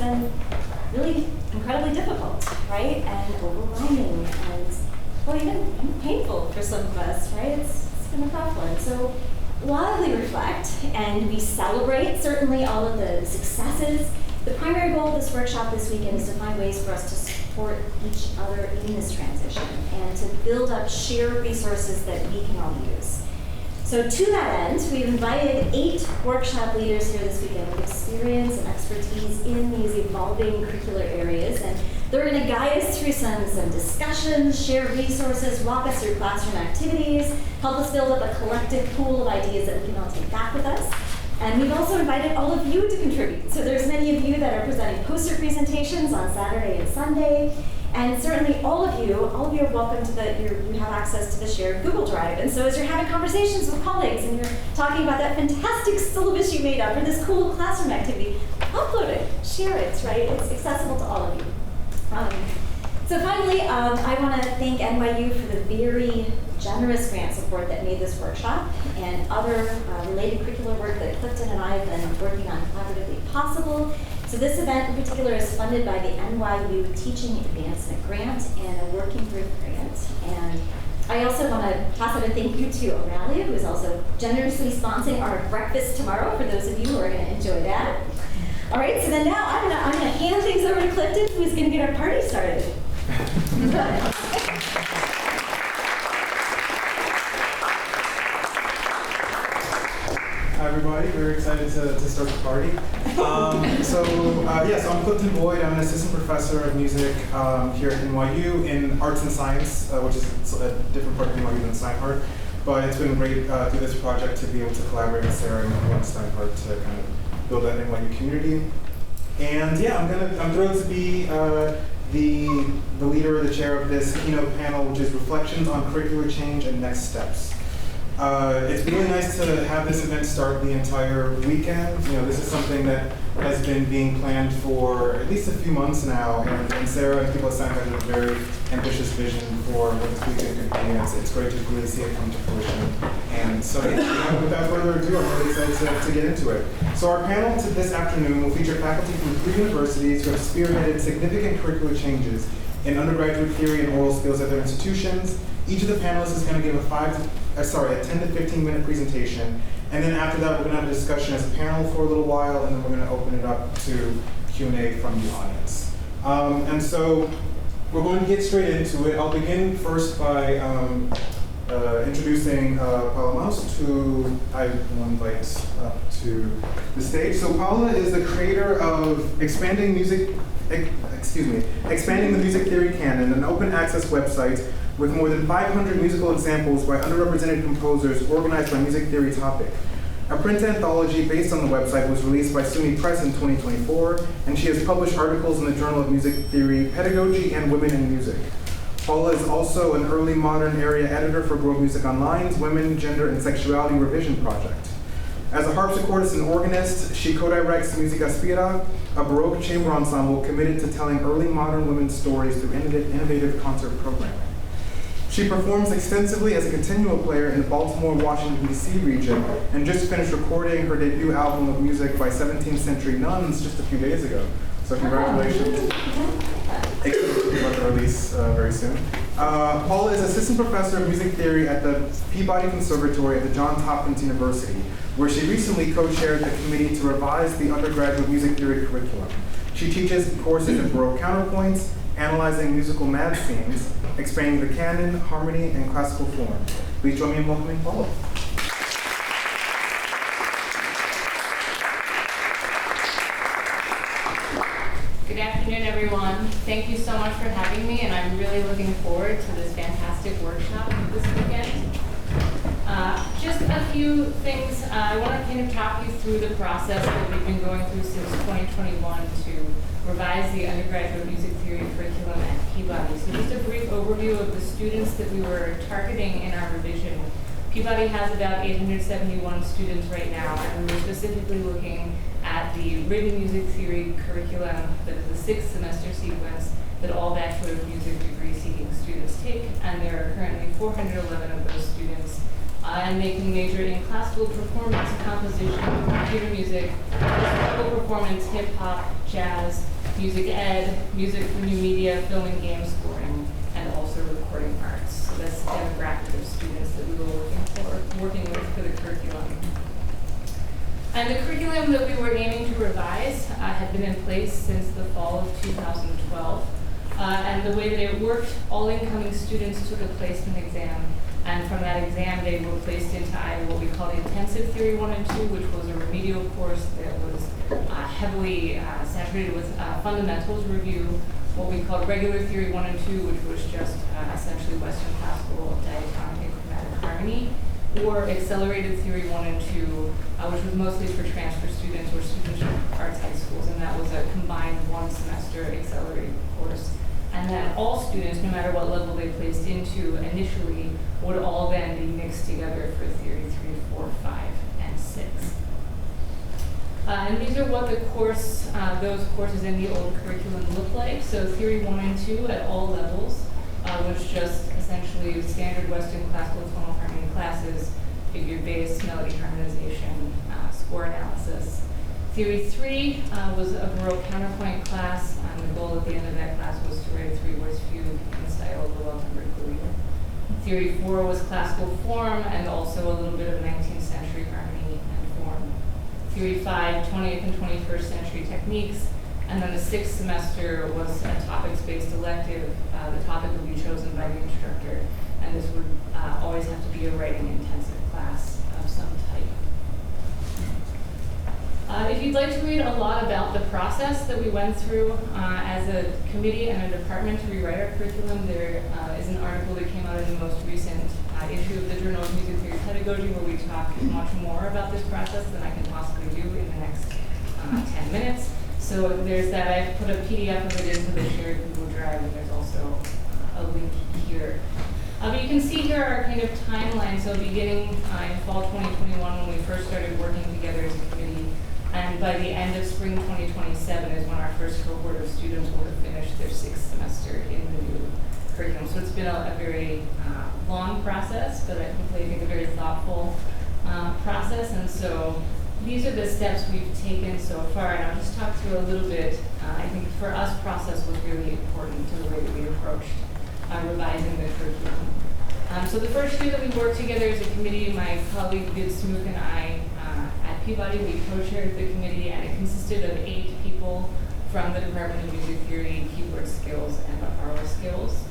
been really incredibly difficult, right? And overwhelming and, well, even painful for some of us, right? It's been a tough one. So while we reflect and we celebrate certainly all of the successes, the primary goal of this workshop this weekend is to find ways for us to support each other in this transition and to build up shared resources that we can all use. So to that end, we've invited 8 workshop leaders here this weekend with experience and expertise in these evolving curricular areas, and they're going to guide us through some discussions, share resources, walk us through classroom activities, help us build up a collective pool of ideas that we can all take back with us. And we've also invited all of you to contribute. So there's many of you that are presenting poster presentations on Saturday and Sunday. And certainly all of you are welcome to you have access to the shared Google Drive. And so as you're having conversations with colleagues and you're talking about that fantastic syllabus you made up or this cool classroom activity, upload it, share it, right? It's accessible to all of you. So finally, I want to thank NYU for the very generous grant support that made this workshop and other related curricular work that Clifton and I have been working on collaboratively possible. So this event in particular is funded by the NYU Teaching Advancement Grant and a working group grant. And I also want to pass out a thank you to Aurelia, who is also generously sponsoring our breakfast tomorrow for those of you who are going to enjoy that. All right, so then now I'm going to hand things over to Clifton, who's going to get our party started. Hi everybody, very excited to start the party. So I'm Clifton Boyd. I'm an assistant professor of music here at NYU in arts and science, which is a different part of NYU than Steinhardt. But it's been great through this project to be able to collaborate with Sarah and Steinhardt to kind of build that NYU community. And yeah, I'm thrilled to be the leader or the chair of this keynote panel, which is Reflections on Curricular Change and Next Steps. It's really nice to have this event start the entire weekend. You know, this is something that has been being planned for at least a few months now, and Sarah and people at Steinhardt have a very ambitious vision for what this weekend could be, and it's great to really see it come to fruition. And so without further ado, I'm really excited to get into it. So our panel this afternoon will feature faculty from 3 universities who have spearheaded significant curricular changes in undergraduate theory and oral skills at their institutions. Each of the panelists is going to give a 10 to 15 minute presentation, and then after that we're going to have a discussion as a panel for a little while, and then we're going to open it up to Q&A from the audience. And so we're going to get straight into it. I'll begin first by introducing Paula Maust, who I will invite up to the stage. So Paula is the creator of Expanding the Music Theory Canon, an open access website with more than 500 musical examples by underrepresented composers organized by music theory topic. A print anthology based on the website was released by SUNY Press in 2024, and she has published articles in the Journal of Music Theory, Pedagogy, and Women in Music. Paula is also an early modern area editor for Grove Music Online's Women, Gender, and Sexuality Revision Project. As a harpsichordist and organist, she co-directs Musica Spira, a Baroque chamber ensemble committed to telling early modern women's stories through innovative concert programming. She performs extensively as a continuo player in the Baltimore, Washington, D.C. region, and just finished recording her debut album of music by 17th century nuns just a few days ago. So congratulations. About the release very soon. Paula is assistant professor of music theory at the Peabody Conservatory at the Johns Hopkins University, where she recently co-chaired the committee to revise the undergraduate music theory curriculum. She teaches courses in Baroque counterpoints, analyzing musical mad scenes, expanding the canon, harmony, and classical form. Please join me in welcoming Paula. Good afternoon, everyone. Thank you so much for having me, and I'm really looking forward to this fantastic workshop this weekend. Just a few things. I want to kind of talk you through the process that we've been going through since 2021 to revise the undergraduate music theory curriculum at Peabody. So just a brief overview of the students that we were targeting in our revision. Peabody has about 871 students right now, and we're specifically looking at the written music theory curriculum that is a 6th semester sequence that all Bachelor of Music degree seeking students take, and there are currently 411 of those students and they can major in classical performance, composition, computer music, classical performance, hip hop, jazz, music ed, music for new media, film and game scoring, and also recording arts. So that's the demographic of students that we were working with for the curriculum. And the curriculum that we were aiming to revise had been in place since the fall of 2012. And the way that it worked, all incoming students took a placement exam. And from that exam, they were placed into either what we called Intensive Theory 1 and 2, which was a remedial course that was heavily saturated with fundamentals review, what we called Regular Theory 1 and 2, which was just essentially Western classical diatonic and chromatic harmony, or Accelerated Theory 1 and 2, which was mostly for transfer students or students from arts high schools, and that was a combined 1 semester accelerated course. And then all students, no matter what level they placed into initially, would all then be mixed together for Theory 3, 4, 5, and 6. And these are what the course, those courses in the old curriculum look like. So Theory 1 and 2 at all levels, which just essentially standard Western classical tonal harmony classes, figure bass, melody harmonization, score analysis. Theory 3 was a Baroque counterpoint class, and the goal at the end of that class was to write a 3-voice fugue in the style of the Well-tempered. Theory 4 was classical form and also a little bit of 19th century harmony and form. Theory 5, 20th and 21st century techniques, and then the 6th semester was a topics-based elective. The topic would be chosen by the instructor, and this would always have to be a writing intensive class of some type. If you'd like to read a lot about the process that we went through as a committee and a department to rewrite our curriculum, there is an article that came out in the most recent issue of the Journal of Music Theory Pedagogy, where we talk much more about this process than I can possibly do in the next 10 minutes. So there's that. I've put a PDF of it into the shared Google Drive, and there's also a link here. But you can see here our kind of timeline. So beginning in fall 2021, when we first started working together as a committee, and by the end of spring 2027 is when our first cohort of students will have finished their 6th semester in the new curriculum. So it's been a very long process, but I think a very thoughtful process. And so these are the steps we've taken so far, and I'll just talk through a little bit. I think for us, process was really important to the way that we approached revising the curriculum. So the first year that we worked together as a committee, my colleague Vid Smook and I at Peabody, we co-chaired the committee, and it consisted of 8 people from the Department of Music Theory, keyboard skills, and oral skills.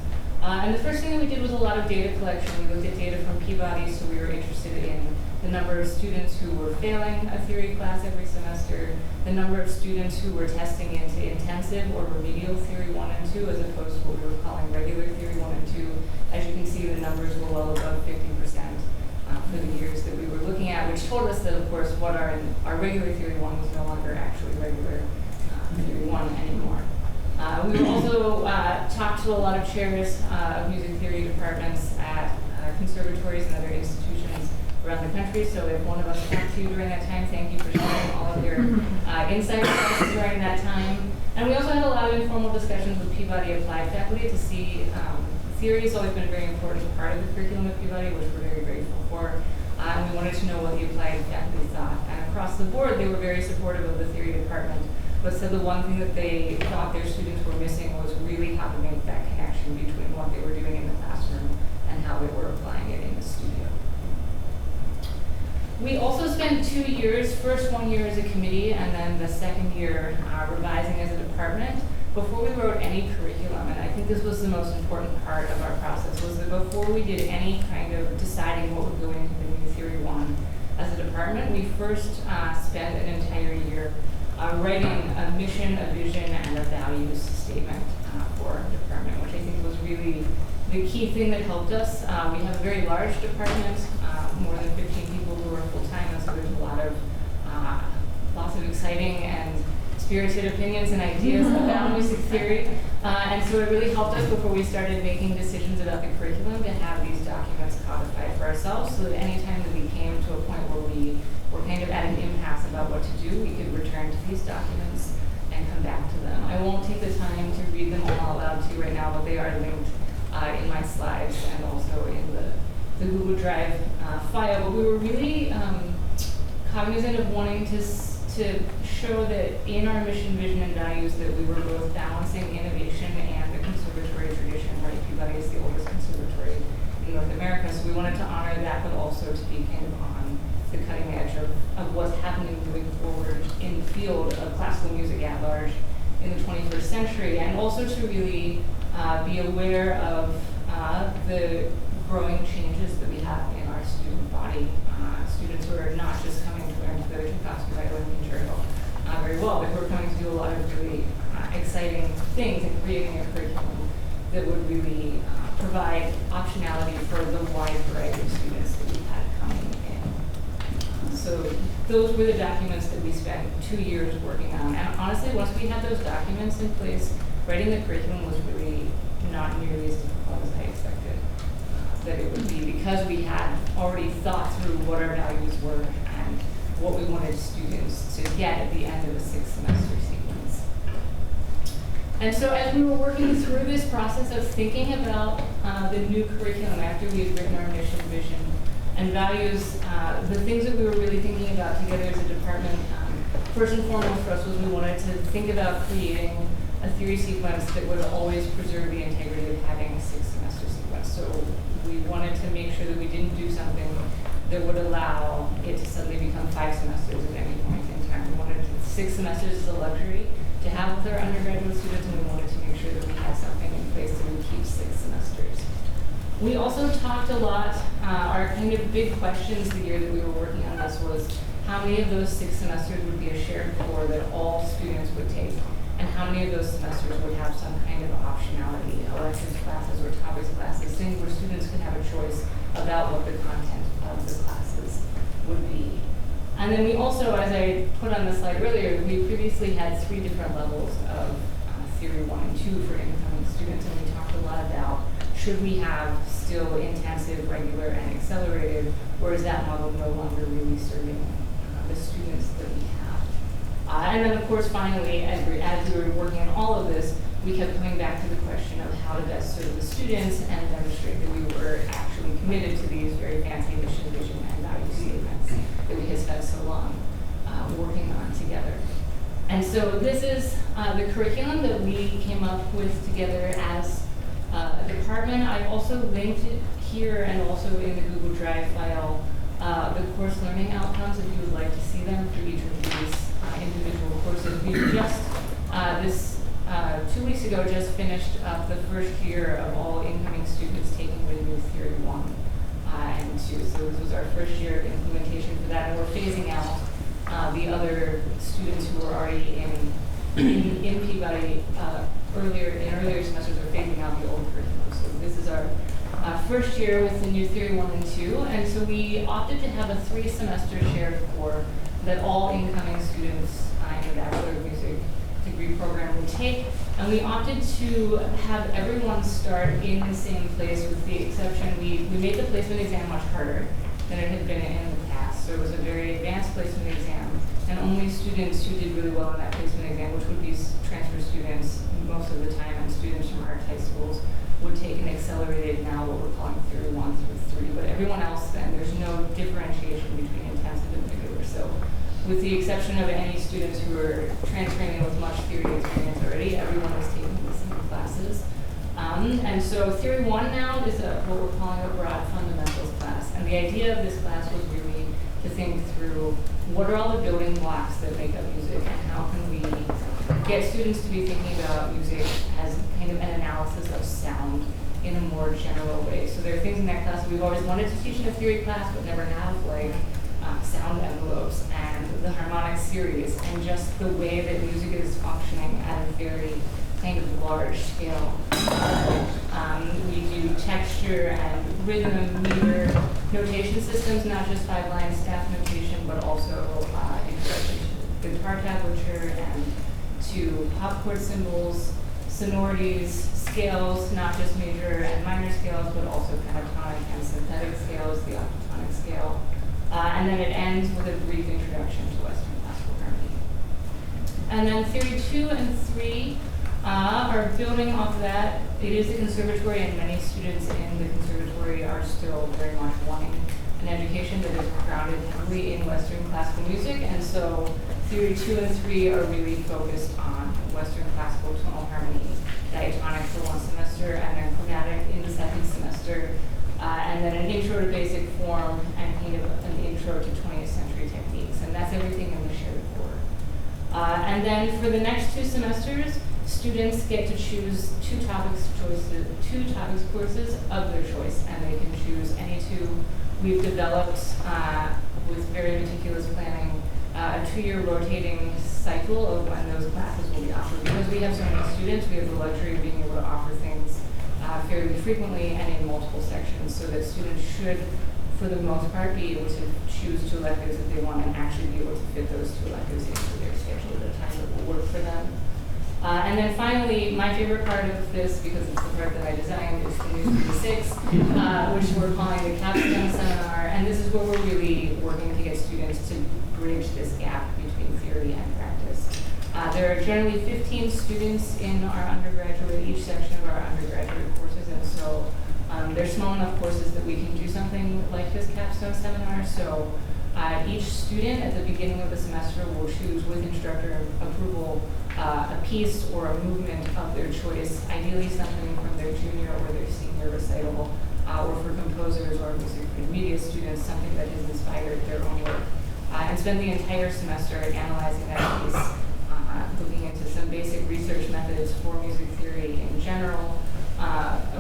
And the first thing that we did was a lot of data collection. We looked at data from Peabody, so we were interested in the number of students who were failing a theory class every semester, the number of students who were testing into intensive or remedial Theory 1 and 2, as opposed to what we were calling regular Theory 1 and 2. As you can see, the numbers were well above 50% for the years that we were looking at, which told us that, of course, what our regular Theory 1 was no longer actually regular Theory 1 anymore. We also talked to a lot of chairs of music theory departments at conservatories and other institutions around the country. So if one of us talked to you during that time, thank you for sharing all of your insights with us during that time. And we also had a lot of informal discussions with Peabody applied faculty to see theory has always been a very important part of the curriculum at Peabody, which we're very grateful for. And we wanted to know what the applied faculty thought. And across the board, they were very supportive of the theory department, but said the one thing that they thought their students were missing was really how to make that connection between what they were doing in the classroom and how they were applying it in the studio. We also spent 2 years, first 1 year as a committee, and then the second year revising as a department before we wrote any curriculum. And I think this was the most important part of our process, was that before we did any kind of deciding what would go into the new Theory 1 as a department, we first spent an entire year writing a mission, a vision, and a values statement for our department, which I think was really the key thing that helped us. We have a very large department, more than 15 people who are full-time, and so there's a lot of lots of exciting and spirited opinions and ideas about music theory. And so it really helped us before we started making decisions about the curriculum to have these documents codified for ourselves, so that any time that we came to a point where we were kind of at an impasse about what to do, we could return to these documents and come back to them. I won't take the time to read them all out loud to you right now, but they are linked in my slides and also in the the Google Drive file, but we were really cognizant of wanting to show that in our mission, vision, and values that we were both balancing innovation and the conservatory tradition, right? Peabody is the oldest conservatory in North America, so we wanted to honor that, but also to be kind of on the cutting edge of what's happening moving forward in the field of classical music at large in the 21st century, and also to really be aware of the growing changes that we have in our student body. Students who are not just coming to learn the Tchaikovsky violin concerto very well, but who are coming to do a lot of really exciting things and creating a curriculum that would really provide optionality for the wide variety of students that we've had coming in. So those were the documents that we spent 2 years working on. And honestly, once we had those documents in place, writing the curriculum was really not nearly as difficult as I expected that it would be, because we had already thought through what our values were and what we wanted students to get at the end of a 6-semester sequence. And so as we were working through this process of thinking about the new curriculum after we had written our mission, vision, and values, the things that we were really thinking about together as a department, first and foremost for us was we wanted to think about creating a theory sequence that would always preserve the integrity of having a 6-semester sequence. So we wanted to make sure that we didn't do something that would allow it to suddenly become 5 semesters at any point in time. We wanted 6 semesters as a luxury to have with our undergraduate students, and we wanted to make sure that we had something in place that would keep 6 semesters. We also talked a lot, our kind of big questions the year that we were working on this was how many of those 6 semesters would be a shared core that all students would take, and how many of those semesters would have some kind of optionality, electives classes or topics classes, things where students could have a choice about what the content of the classes would be. And then we also, as I put on the slide earlier, we previously had 3 different levels of Theory 1 and 2 for incoming students, and we talked a lot about should we have still intensive, regular, and accelerated, or is that model no longer really serving the students that we have? And then, of course, finally, as we were working on all of this, we kept coming back to the question of how to best serve the students and demonstrate that we were actually committed to these very fancy mission, vision, and value statements that we had spent so long working on together. And so this is the curriculum that we came up with together as a department. I've also linked it here and also in the Google Drive file the course learning outcomes if you would like to see them for each of these individual courses. We just, 2 weeks ago, just finished up the first year of all incoming students taking the new Theory 1 and 2. So this was our first year of implementation for that, and we're phasing out the other students who were already in Peabody in earlier semesters are phasing out the old curriculum. So this is our first year with the new Theory 1 and 2, and so we opted to have a 3-semester shared core that all incoming students in the Bachelor of Music degree program would take, and we opted to have everyone start in the same place with the exception, we made the placement exam much harder than it had been in the past. So it was a very advanced placement exam, and only students who did really well in that placement exam, which would be transfer students most of the time and students from art high schools, would take an accelerated, now what we're calling Theory 1 through 3. But everyone else then, there's no differentiation between intensive and regular. So with the exception of any students who are transferring in with much theory experience already, everyone is taking the same classes. And so Theory 1 now is what we're calling a broad fundamentals class. And the idea of this class was really to think through what are all the building blocks that make up music, and how can we get students to be thinking about music as kind of an analysis of sound in a more general way. So there are things in that class that we've always wanted to teach in a theory class but never have, like sound envelopes and the harmonic series and just the way that music is functioning at a very kind of large scale. We do texture and rhythm, meter, notation systems, not just 5-line staff notation, but also introduction to guitar tablature and to pop chord symbols, sonorities, scales, not just major and minor scales, but also pentatonic and synthetic scales, the octatonic scale. And then it ends with a brief introduction to Western classical harmony. And then Theory 2 and 3 Are building off of that. It is a conservatory, and many students in the conservatory are still very much wanting an education that is grounded heavily in Western classical music, and so Theory 2 and 3 are really focused on Western classical tonal harmony, diatonic for one semester, and then chromatic in the second semester, and then an intro to basic form and kind of an intro to 20th century techniques, and that's everything in the shared core. And then for the next 2 semesters, students get to choose two topics courses of their choice, and they can choose any 2. We've developed, with very meticulous planning, a 2-year rotating cycle of when those classes will be offered. Because we have so many students, we have the luxury of being able to offer things fairly frequently and in multiple sections, so that students should, for the most part, be able to choose 2 electives if they want and actually be able to fit those 2 electives into their schedule at a time that will work for them. And then finally, my favorite part of this, because it's the part that I designed, is the New 36, which we're calling the Capstone Seminar. And this is where we're really working to get students to bridge this gap between theory and practice. There are generally 15 students in our undergraduate, each section of our undergraduate courses, and so they're small enough courses that we can do something like this Capstone Seminar. So each student at the beginning of the semester will choose, with instructor approval, a piece or a movement of their choice, ideally something from their junior or their senior recital, or for composers or music media students, something that has inspired their own work, and spend the entire semester analyzing that piece, looking into some basic research methods for music theory in general,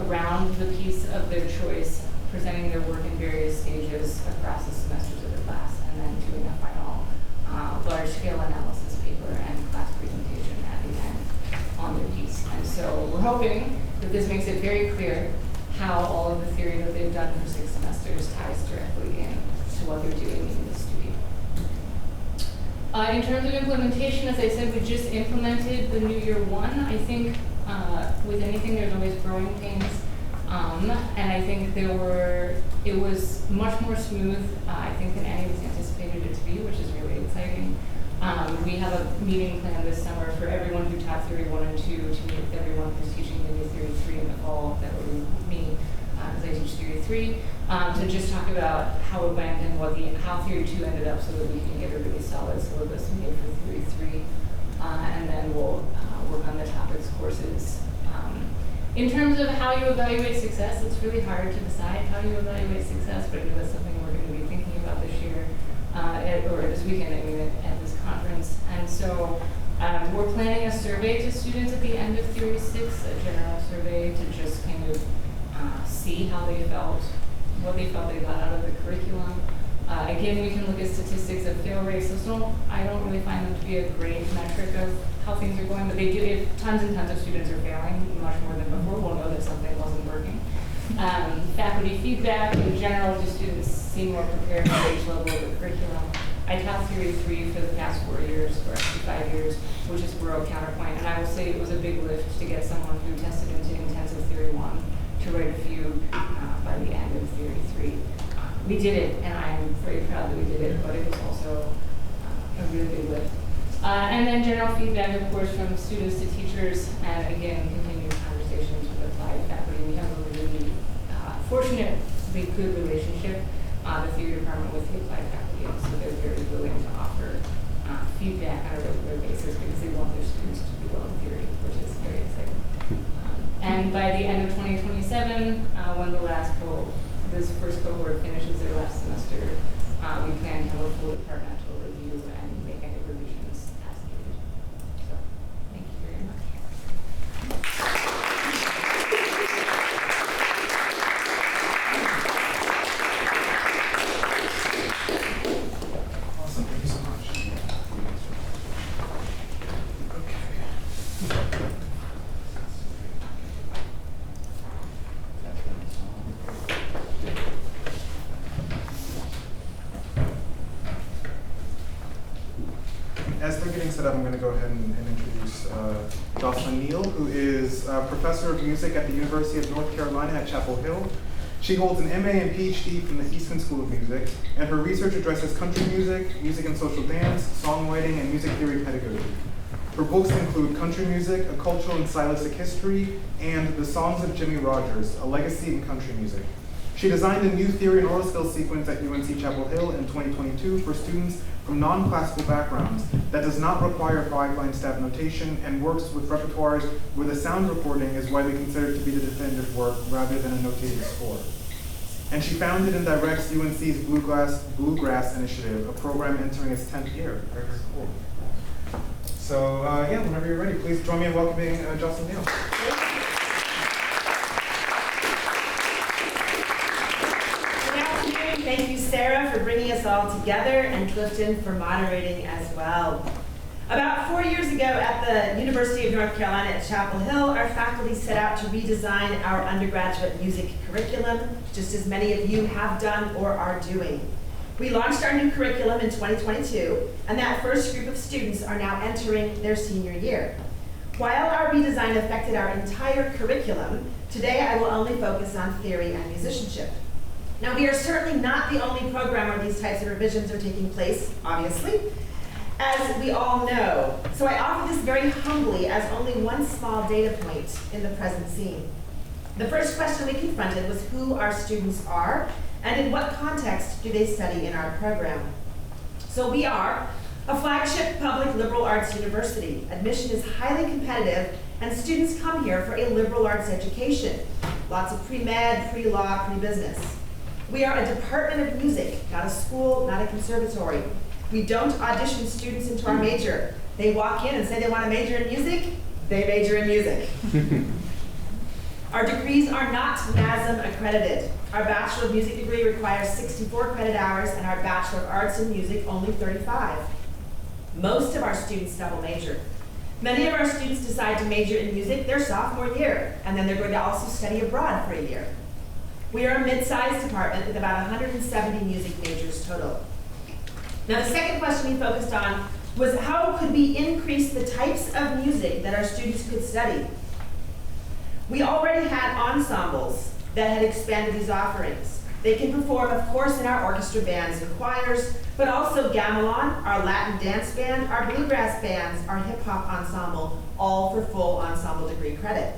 around the piece of their choice, presenting their work in various stages across the semesters of the class, and then doing a final large-scale analysis paper and class presentation at the end on their piece. And so we're hoping that this makes it very clear how all of the theory that they've done for 6 semesters ties directly in to what they're doing in the studio. In terms of implementation, as I said, we just implemented the New Year 1. I think with anything, there's always growing pains. And I think it was much more smooth, I think, than any of us anticipated it to be, which is really exciting. We have a meeting planned this summer for everyone who taught Theory 1 and 2 to meet with everyone who's teaching maybe Theory 3 in the fall. That would be me, as I teach Theory 3, to just talk about how it went and how Theory 2 ended up, so that we can get a really solid syllabus made for Theory 3. And then we'll work on the topics courses. In terms of how you evaluate success, it's really hard to decide how you evaluate success, but it is something we're going to be thinking about this year, or this weekend, I mean, at this conference. And so we're planning a survey to students at the end of Theory 6, a general survey to just kind of see how they felt, what they felt they got out of the curriculum. Again, we can look at statistics of fail rates. I don't really find them to be a great metric of how things are going, but they do. If tons and tons of students are failing, much more than before, we'll know that something wasn't working. Faculty feedback, in general, do students seem more prepared for each level of the curriculum? I taught Theory 3 for the past 4 years, or actually 5 years, which is Borough Counterpoint, and I will say it was a big lift to get someone who tested into intensive Theory 1 to write a fugue by the end of Theory 3. We did it, and I'm very proud that we did it, but it was also a really big lift. And then general feedback, of course, from students to teachers, and again, continued conversations with applied faculty. We have a really fortunately good relationship, the theory department, with the applied faculty, and so they're very willing to offer feedback on a regular basis because they want their students to do well in theory, which is very exciting. And by the end of 2027, when this first cohort finishes their last semester, we plan to have a full departmental review and make any revisions as needed. So, thank you very much. Awesome, thank you so much. As they're getting set up, I'm going to go ahead and introduce Jocelyn Neal, who is a professor of music at the University of North Carolina at Chapel Hill. She holds an MA and PhD from the Eastman School of Music, and her research addresses country music, music and social dance, songwriting, and music theory pedagogy. Her books include Country Music, A Cultural and Stylistic History, and The Songs of Jimmy Rogers, A Legacy in Country Music. She designed a new theory and oral skills sequence at UNC Chapel Hill in 2022 for students from non-classical backgrounds that does not require 5-line staff notation and works with repertoires where the sound recording is widely considered to be the definitive work rather than a notated score. And she founded and directs UNC's Bluegrass Initiative, a program entering its 10th year. Very, very cool. So yeah, whenever you're ready, please join me in welcoming Jocelyn Neal. Thank you, Sarah, for bringing us all together, and Clifton for moderating as well. About 4 years ago at the University of North Carolina at Chapel Hill, our faculty set out to redesign our undergraduate music curriculum, just as many of you have done or are doing. We launched our new curriculum in 2022, and that first group of students are now entering their senior year. While our redesign affected our entire curriculum, today I will only focus on theory and musicianship. Now, we are certainly not the only program where these types of revisions are taking place, obviously, as we all know. So I offer this very humbly as only one small data point in the present scene. The first question we confronted was who our students are and in what context do they study in our program. So we are a flagship public liberal arts university. Admission is highly competitive and students come here for a liberal arts education. Lots of pre-med, pre-law, pre-business. We are a department of music, not a school, not a conservatory. We don't audition students into our major. They walk in and say they want to major in music, they major in music. Our degrees are not NASM accredited. Our Bachelor of Music degree requires 64 credit hours and our Bachelor of Arts in Music only 35. Most of our students double major. Many of our students decide to major in music their sophomore year, and then they're going to also study abroad for a year. We are a mid-sized department with about 170 music majors total. Now, the second question we focused on was how could we increase the types of music that our students could study? We already had ensembles that had expanded these offerings. They can perform, of course, in our orchestra bands and choirs, but also gamelan, our Latin dance band, our bluegrass bands, our hip-hop ensemble, all for full ensemble degree credit.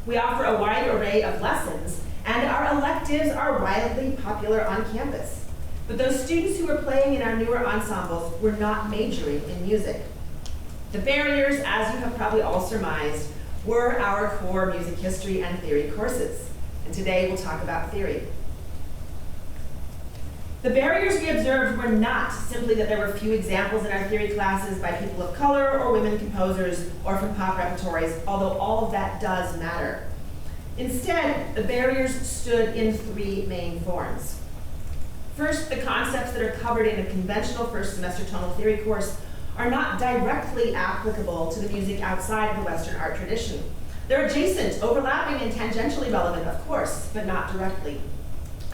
We offer a wide array of lessons, and our electives are widely popular on campus. But those students who were playing in our newer ensembles were not majoring in music. The barriers, as you have probably all surmised, were our core music history and theory courses. And today we'll talk about theory. The barriers we observed were not simply that there were few examples in our theory classes by people of color or women composers or from pop repertories, although all of that does matter. Instead, the barriers stood in three main forms. First, the concepts that are covered in a conventional first semester tonal theory course are not directly applicable to the music outside of the Western art tradition. They're adjacent, overlapping, and tangentially relevant, of course, but not directly.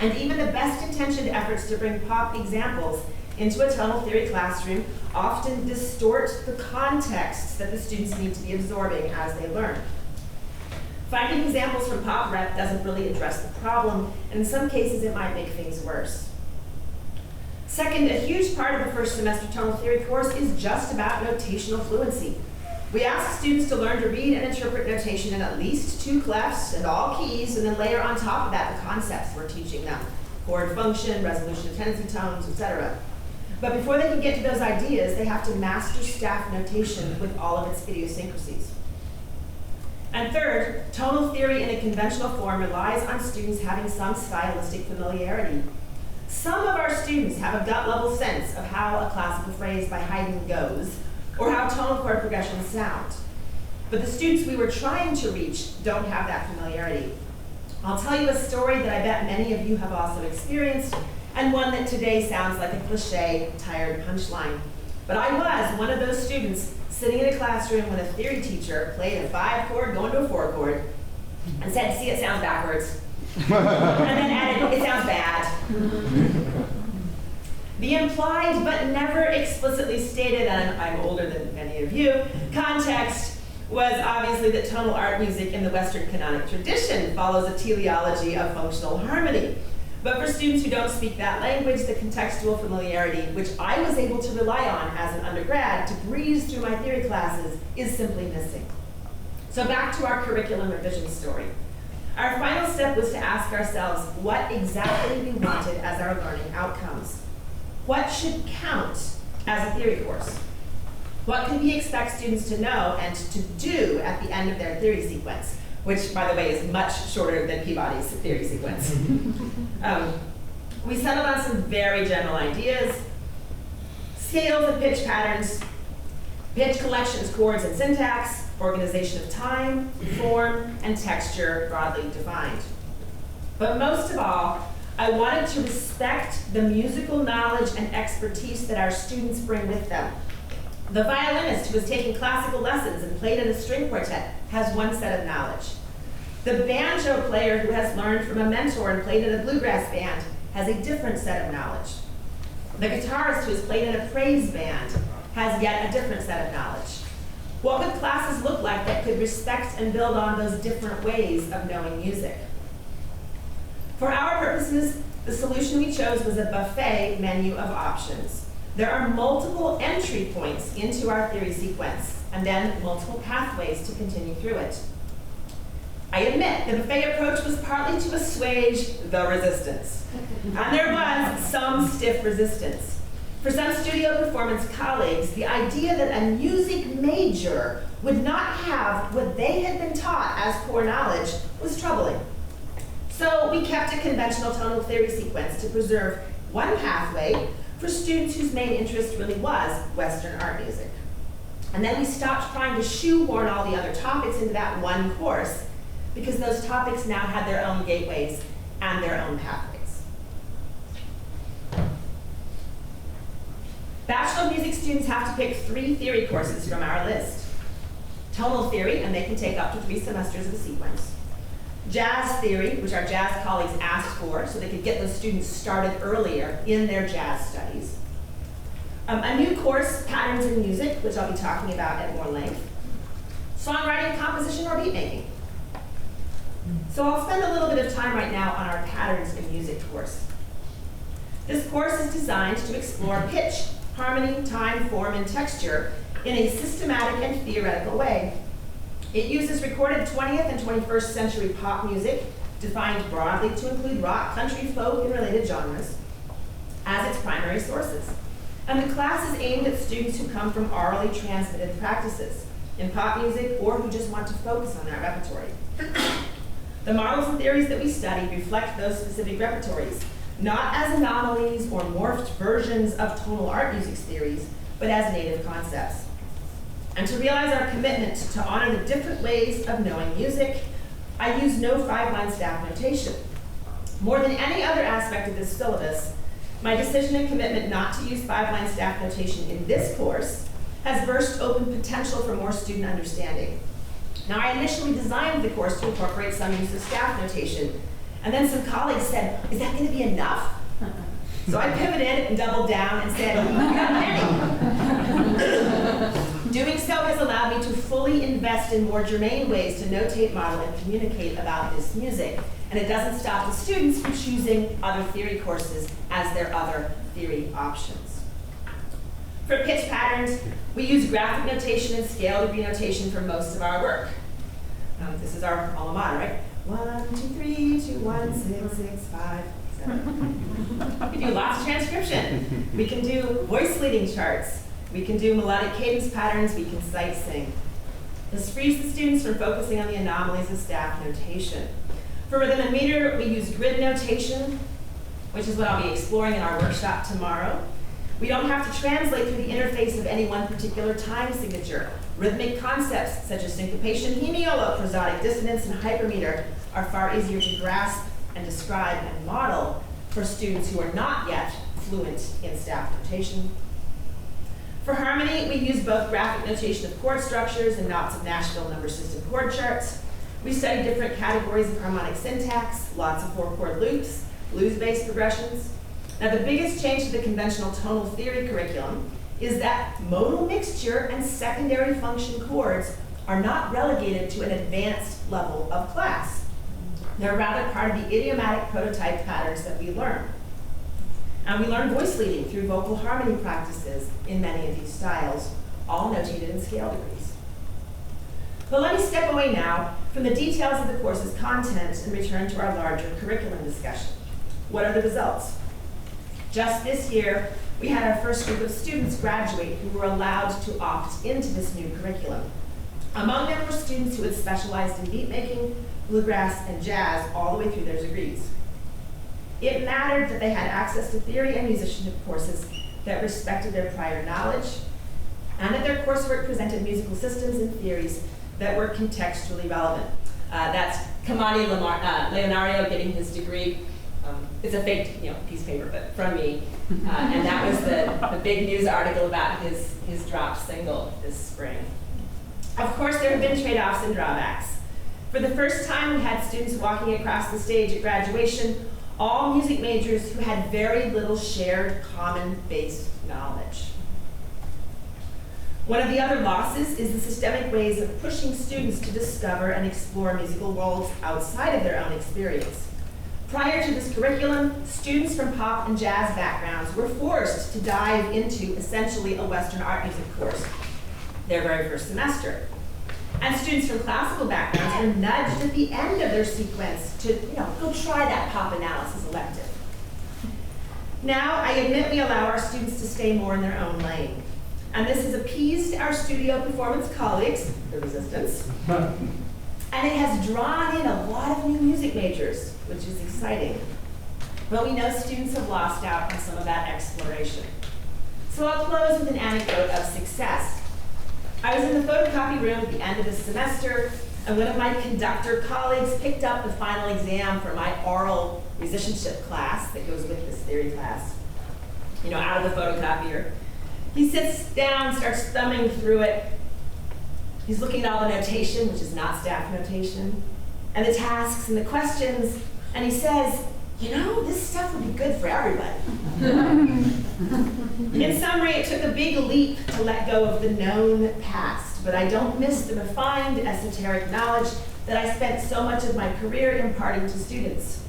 And even the best intentioned efforts to bring pop examples into a tonal theory classroom often distort the context that the students need to be absorbing as they learn. Finding examples from pop rep doesn't really address the problem, and in some cases it might make things worse. Second, a huge part of the first semester tonal theory course is just about notational fluency. We ask students to learn to read and interpret notation in at least 2 clefs and all keys, and then layer on top of that the concepts we're teaching them: chord function, resolution of tendency tones, etc. But before they can get to those ideas, they have to master staff notation with all of its idiosyncrasies. And third, tonal theory in a conventional form relies on students having some stylistic familiarity. Some of our students have a gut-level sense of how a classical phrase by Haydn goes, or how tonal chord progressions sound. But the students we were trying to reach don't have that familiarity. I'll tell you a story that I bet many of you have also experienced, and one that today sounds like a cliche, tired punchline. But I was one of those students sitting in a classroom when a theory teacher played a 5-chord going to a 4-chord and said, "See, it sounds backwards." And then added, "It sounds bad." The implied but never explicitly stated, and I'm older than many of you, context was obviously that tonal art music in the Western canonic tradition follows a teleology of functional harmony. But for students who don't speak that language, the contextual familiarity, which I was able to rely on as an undergrad to breeze through my theory classes, is simply missing. So back to our curriculum revision story. Our final step was to ask ourselves what exactly we wanted as our learning outcomes. What should count as a theory course? What can we expect students to know and to do at the end of their theory sequence? Which, by the way, is much shorter than Peabody's theory sequence. We settled on some very general ideas: scales and pitch patterns, pitch collections, chords, and syntax, organization of time, form, and texture broadly defined. But most of all, I wanted to respect the musical knowledge and expertise that our students bring with them. The violinist who has taken classical lessons and played in a string quartet has one set of knowledge. The banjo player who has learned from a mentor and played in a bluegrass band has a different set of knowledge. The guitarist who has played in a praise band has yet a different set of knowledge. What would classes look like that could respect and build on those different ways of knowing music? For our purposes, the solution we chose was a buffet menu of options. There are multiple entry points into our theory sequence, and then multiple pathways to continue through it. I admit the buffet approach was partly to assuage the resistance, and there was some stiff resistance. For some studio performance colleagues, the idea that a music major would not have what they had been taught as core knowledge was troubling. So we kept a conventional tonal theory sequence to preserve one pathway for students whose main interest really was Western art music. And then we stopped trying to shoehorn all the other topics into that one course, because those topics now had their own gateways and their own pathways. Bachelor of Music students have to pick 3 theory courses from our list. Tonal theory, and they can take up to 3 semesters of the sequence. Jazz theory, which our jazz colleagues asked for so they could get those students started earlier in their jazz studies. A new course, Patterns in Music, which I'll be talking about at more length. Songwriting, composition, or beat making. So I'll spend a little bit of time right now on our Patterns in Music course. This course is designed to explore pitch, harmony, time, form, and texture in a systematic and theoretical way. It uses recorded 20th and 21st century pop music, defined broadly to include rock, country, folk, and related genres, as its primary sources. And the class is aimed at students who come from orally transmitted practices in pop music or who just want to focus on that repertory. The models and theories that we study reflect those specific repertories, not as anomalies or morphed versions of tonal art music theories, but as native concepts. And to realize our commitment to honor the different ways of knowing music, I use no 5-line staff notation. More than any other aspect of this syllabus, my decision and commitment not to use 5-line staff notation in this course has burst open potential for more student understanding. Now, I initially designed the course to incorporate some use of staff notation, and then some colleagues said, "Is that going to be enough?" So I pivoted and doubled down and said, "Not many." Doing so has allowed me to fully invest in more germane ways to notate, model, and communicate about this music. And it doesn't stop the students from choosing other theory courses as their other theory options. For pitch patterns, we use graphic notation and scale degree notation for most of our work. This is our alma mater, right? 1, 2, 3, 2, 1, 6, 6, 5, 7. We do lots of transcription. We can do voice leading charts. We can do melodic cadence patterns. We can sight sing. This frees the students from focusing on the anomalies of staff notation. For rhythm and meter, we use grid notation, which is what I'll be exploring in our workshop tomorrow. We don't have to translate through the interface of any one particular time signature. Rhythmic concepts such as syncopation, hemiola, prosodic dissonance, and hypermeter are far easier to grasp and describe and model for students who are not yet fluent in staff notation. For harmony, we use both graphic notation of chord structures and knots of Nashville number system chord charts. We study different categories of harmonic syntax, lots of 4-chord loops, blues-based progressions. Now, the biggest change to the conventional tonal theory curriculum is that modal mixture and secondary function chords are not relegated to an advanced level of class. They're rather part of the idiomatic prototype patterns that we learn. And we learn voice leading through vocal harmony practices in many of these styles, all notated in scale degrees. But let me step away now from the details of the course's content and return to our larger curriculum discussion. What are the results? Just this year, we had our first group of students graduate who were allowed to opt into this new curriculum. Among them were students who had specialized in beat making, bluegrass, and jazz all the way through their degrees. It mattered that they had access to theory and musicianship courses that respected their prior knowledge, and that their coursework presented musical systems and theories that were contextually relevant. That's Kamani Leonario getting his degree. It's a fake piece of paper, but from me. And that was the big news article about his drop single this spring. Of course, there have been trade-offs and drawbacks. For the first time, we had students walking across the stage at graduation, all music majors who had very little shared common-based knowledge. One of the other losses is the systemic ways of pushing students to discover and explore musical worlds outside of their own experience. Prior to this curriculum, students from pop and jazz backgrounds were forced to dive into essentially a Western art music course their very first semester. And students from classical backgrounds were nudged at the end of their sequence to go try that pop analysis elective. Now, I admit we allow our students to stay more in their own lane. And this has appeased our studio performance colleagues, the resistance, and it has drawn in a lot of new music majors, which is exciting. But we know students have lost out on some of that exploration. So I'll close with an anecdote of success. I was in the photocopy room at the end of the semester, and one of my conductor colleagues picked up the final exam for my oral musicianship class that goes with this theory class, out of the photocopier. He sits down, starts thumbing through it. He's looking at all the notation, which is not staff notation, and the tasks and the questions, and he says, this stuff would be good for everybody. In summary, it took a big leap to let go of the known past, but I don't miss the refined, esoteric knowledge that I spent so much of my career imparting to students.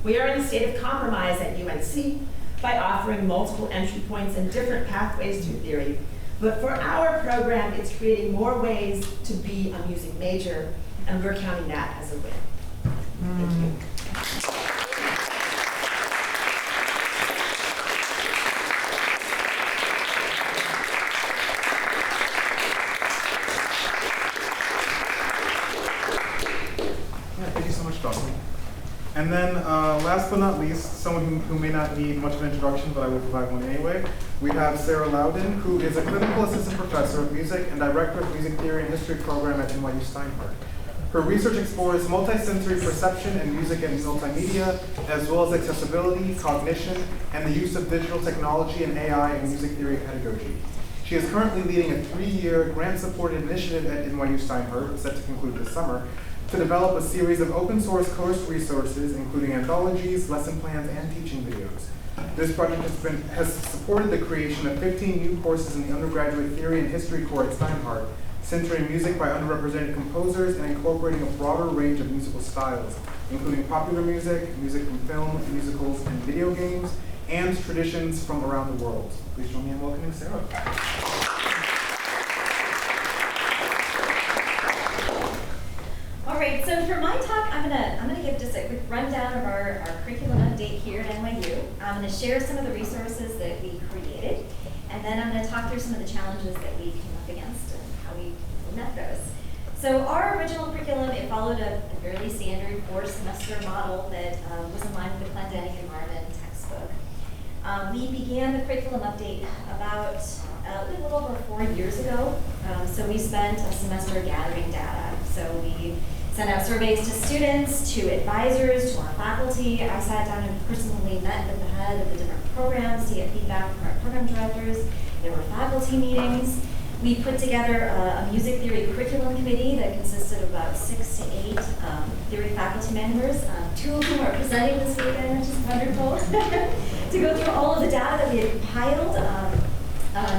We are in a state of compromise at UNC by offering multiple entry points and different pathways through theory. But for our program, it's creating more ways to be a music major, and we're counting that as a win. Thank you. Thank you so much, Jocelyn. And then, last but not least, someone who may not need much of an introduction, but I will provide one anyway. We have Sarah Louden, who is a clinical assistant professor of music and director of music theory and history program at NYU Steinhardt. Her research explores multisensory perception in music and multimedia, as well as accessibility, cognition, and the use of digital technology and AI in music theory pedagogy. She is currently leading a 3-year grant-supported initiative at NYU Steinhardt, set to conclude this summer, to develop a series of open source course resources, including anthologies, lesson plans, and teaching videos. This project has supported the creation of 15 new courses in the undergraduate theory and history core at Steinhardt, centering music by underrepresented composers and incorporating a broader range of musical styles, including popular music, music from film, musicals, and video games, and traditions from around the world. Please join me in welcoming Sarah. All right, so for my talk, I'm gonna give just a quick rundown of our curriculum update here at NYU. I'm gonna share some of the resources that we created, and then I'm gonna talk through some of the challenges that we came up against and how we met those. So our original curriculum, it followed a fairly standard 4-semester model that was in line with the Clendenning environment textbook. We began the curriculum update about a little over 4 years ago. So we spent a semester gathering data. So we sent out surveys to students, to advisors, to our faculty. I sat down and personally met with the head of the different programs to get feedback from our program directors. There were faculty meetings. We put together a music theory curriculum committee that consisted of about 6 to 8 theory faculty members, 2 of whom are presenting this weekend, which is wonderful, to go through all of the data that we had compiled,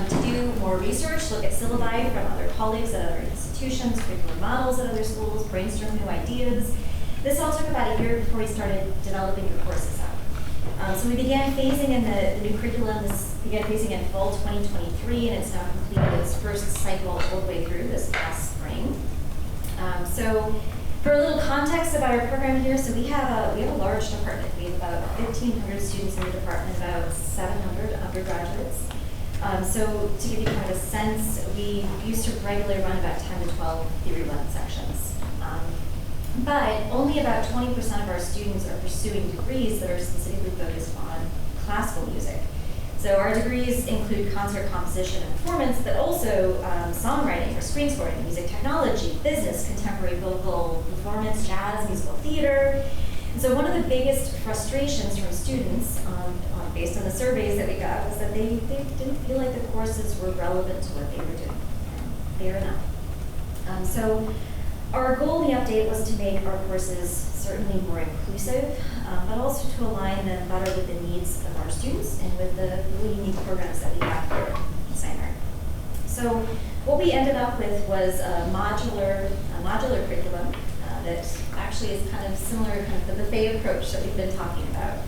to do more research, look at syllabi from other colleagues at other institutions, curriculum models at other schools, brainstorm new ideas. this all took about a year before we started developing the courses out. So we began phasing in the new curriculum. This began phasing in fall 2023, and it's now completed its first cycle all the way through this past spring. So for a little context about our program here, so we have a large department. We have about 1,500 students in the department, about 700 undergraduates. So to give you kind of a sense, we used to regularly run about 10 to 12 Theory 1 sections. But only about 20% of our students are pursuing degrees that are specifically focused on classical music. So our degrees include concert composition and performance, but also songwriting or screen scoring, music technology, business, contemporary vocal performance, jazz, musical theater. And so one of the biggest frustrations from students, based on the surveys that we got, was that they didn't feel like the courses were relevant to what they were doing. Fair enough. So our goal in the update was to make our courses certainly more inclusive, but also to align them better with the needs of our students and with the really unique programs that we have here at Steinhardt. So what we ended up with was a modular curriculum that actually is kind of similar to kind of the buffet approach that we've been talking about.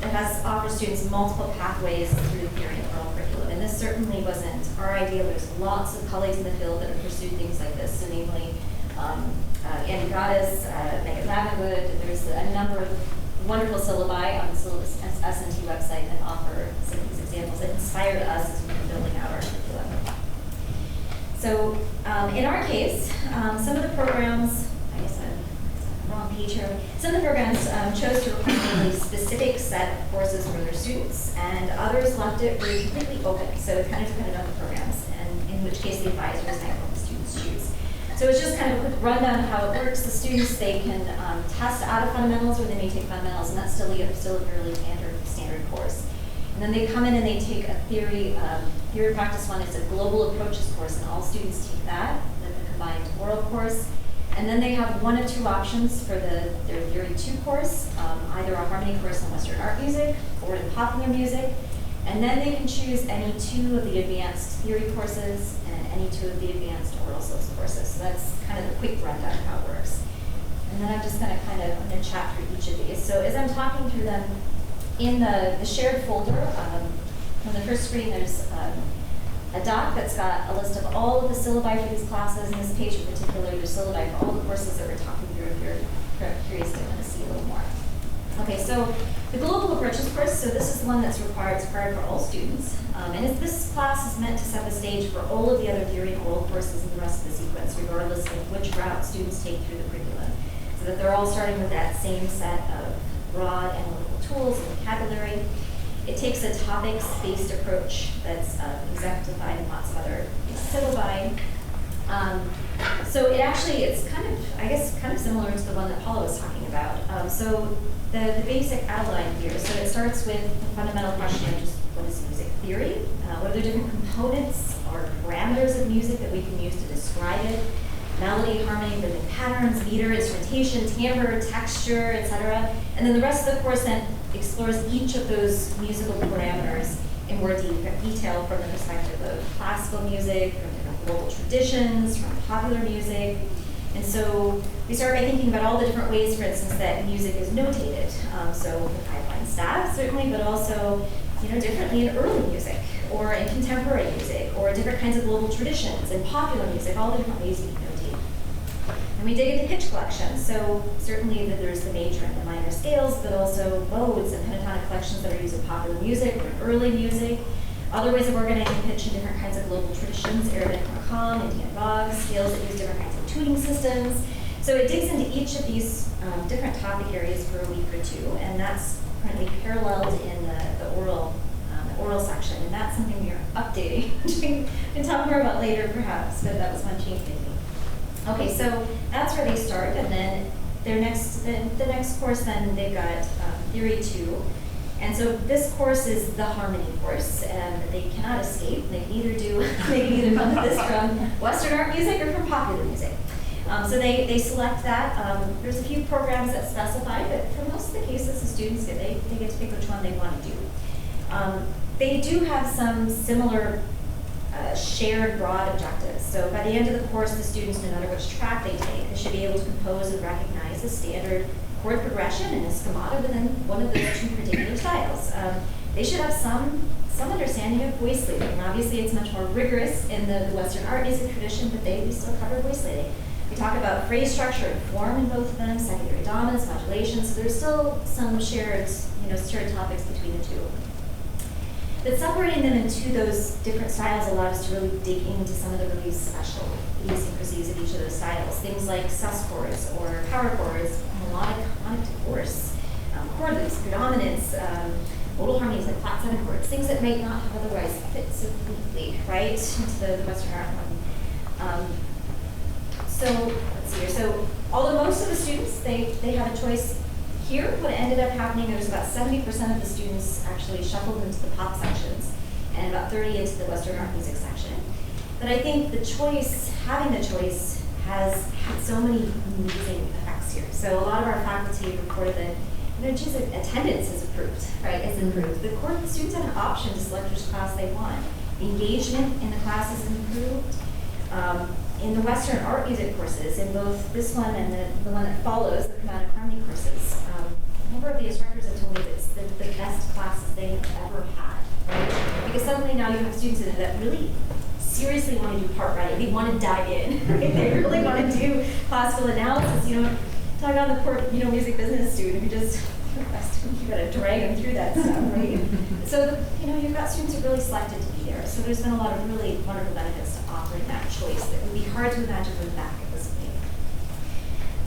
It offers students multiple pathways through the theory and oral curriculum, and this certainly wasn't our idea. There's lots of colleagues in the field that have pursued things like this, so namely Andy Goddess, Megan Lavenwood. There's a number of wonderful syllabi on the syllabus S&T website that offer some of these examples that inspired us as we were building out our curriculum. So in our case, some of the programs, I guess I'm wrong page here, some of the programs chose to require a really specific set of courses for their students, and others left it really completely open. So it kind of depended on the programs, and in which case the advisors might help the students choose. So it's just kind of a quick rundown of how it works. The students, they can test out of fundamentals, or they may take fundamentals, and that's still a fairly standard course. And then they come in and they take a theory practice one. It's a global approaches course, and all students take that, then the combined oral course. And then they have one of two options for their Theory 2 course, either a harmony course in Western art music or in popular music. And then they can choose any two of the advanced theory courses and any two of the advanced oral skills courses. So that's kind of the quick rundown of how it works. And then I'm just going to I'm going to chat through each of these. So as I'm talking through them, in the shared folder, on the first screen, there's a doc that's got a list of all of the syllabi for these classes. In this page in particular, there's syllabi for all the courses that we're talking through if you're curious to want to see a little more. Okay, so the global approaches course, so this is the one that's required. It's required for all students. And this class is meant to set the stage for all of the other theory and oral courses in the rest of the sequence, regardless of which route students take through the curriculum. So that they're all starting with that same set of broad analytical tools and vocabulary. It takes a topics-based approach that's exemplified in lots of other syllabi. So it's kind of similar to the one that Paula was talking about. So the basic outline here, so it starts with the fundamental question of just what is music theory? What are the different components or parameters of music that we can use to describe it? Melody, harmony, rhythmic patterns, meter, instrumentation, timbre, texture, etc. And then the rest of the course then explores each of those musical parameters in more detail from the perspective of classical music, from different global traditions, from popular music. And so we start by thinking about all the different ways, for instance, that music is notated. So with pipeline staff, certainly, but also differently in early music, or in contemporary music, or different kinds of global traditions, in popular music, all the different ways we can notate. And we dig into pitch collections. So certainly that there's the major and the minor scales, but also modes and pentatonic collections that are used in popular music or in early music. Other ways of organizing pitch in different kinds of global traditions, Arabic maqam, Indian rags, scales that use different kinds of tuning systems. So it digs into each of these different topic areas for a week or two, and that's currently paralleled in the oral section, and that's something we are updating, which we can talk more about later perhaps, but that was one change maybe. Okay, so that's where they start, and then the next course then they've got Theory 2. And so this course is the harmony course, and they cannot escape. They can either come to this from Western art music or from popular music. So they select that. There's a few programs that specify, but for most of the cases, the students they get to pick which one they want to do. They do have some similar shared broad objectives. So by the end of the course, the students, no matter which track they take, they should be able to compose and recognize a standard chord progression and a schemata within one of those two particular styles. They should have some understanding of voice leading. Obviously, it's much more rigorous in the Western art music tradition, but we still cover voice leading. We talk about phrase structure and form in both of them, secondary dominance, modulation, so there's still some shared topics between the two. But separating them into those different styles allowed us to really dig into some of the really special idiosyncrasies of each of those styles. Things like sus chords or power chords, melodic divorce, chord loops, predominance, modal harmonies like flat seven chords, things that might not have otherwise fit so neatly, right, into the Western art one. So let's see here. So although most of the students, they have a choice here, what ended up happening, there was about 70% of the students actually shuffled into the pop sections and about 30 into the Western art music section. But I think having the choice has had so many amazing effects here. So a lot of our faculty reported that just attendance has improved, right? It's improved. The students have an option to select which class they want. The engagement in the class has improved. In the Western art music courses, in both this one and the one that follows, the chromatic harmony courses, a number of the instructors have told me that it's the best classes they've ever had, right? Because suddenly now you have students in it that really seriously want to do part writing. They want to dive in, right? They really want to do classical analysis. Talk about the poor, music business student who just, you got to drag them through that stuff, right? So, you've got students who are really selected to be there. So there's been a lot of really wonderful benefits to offering that choice that would be hard to imagine going back at this point.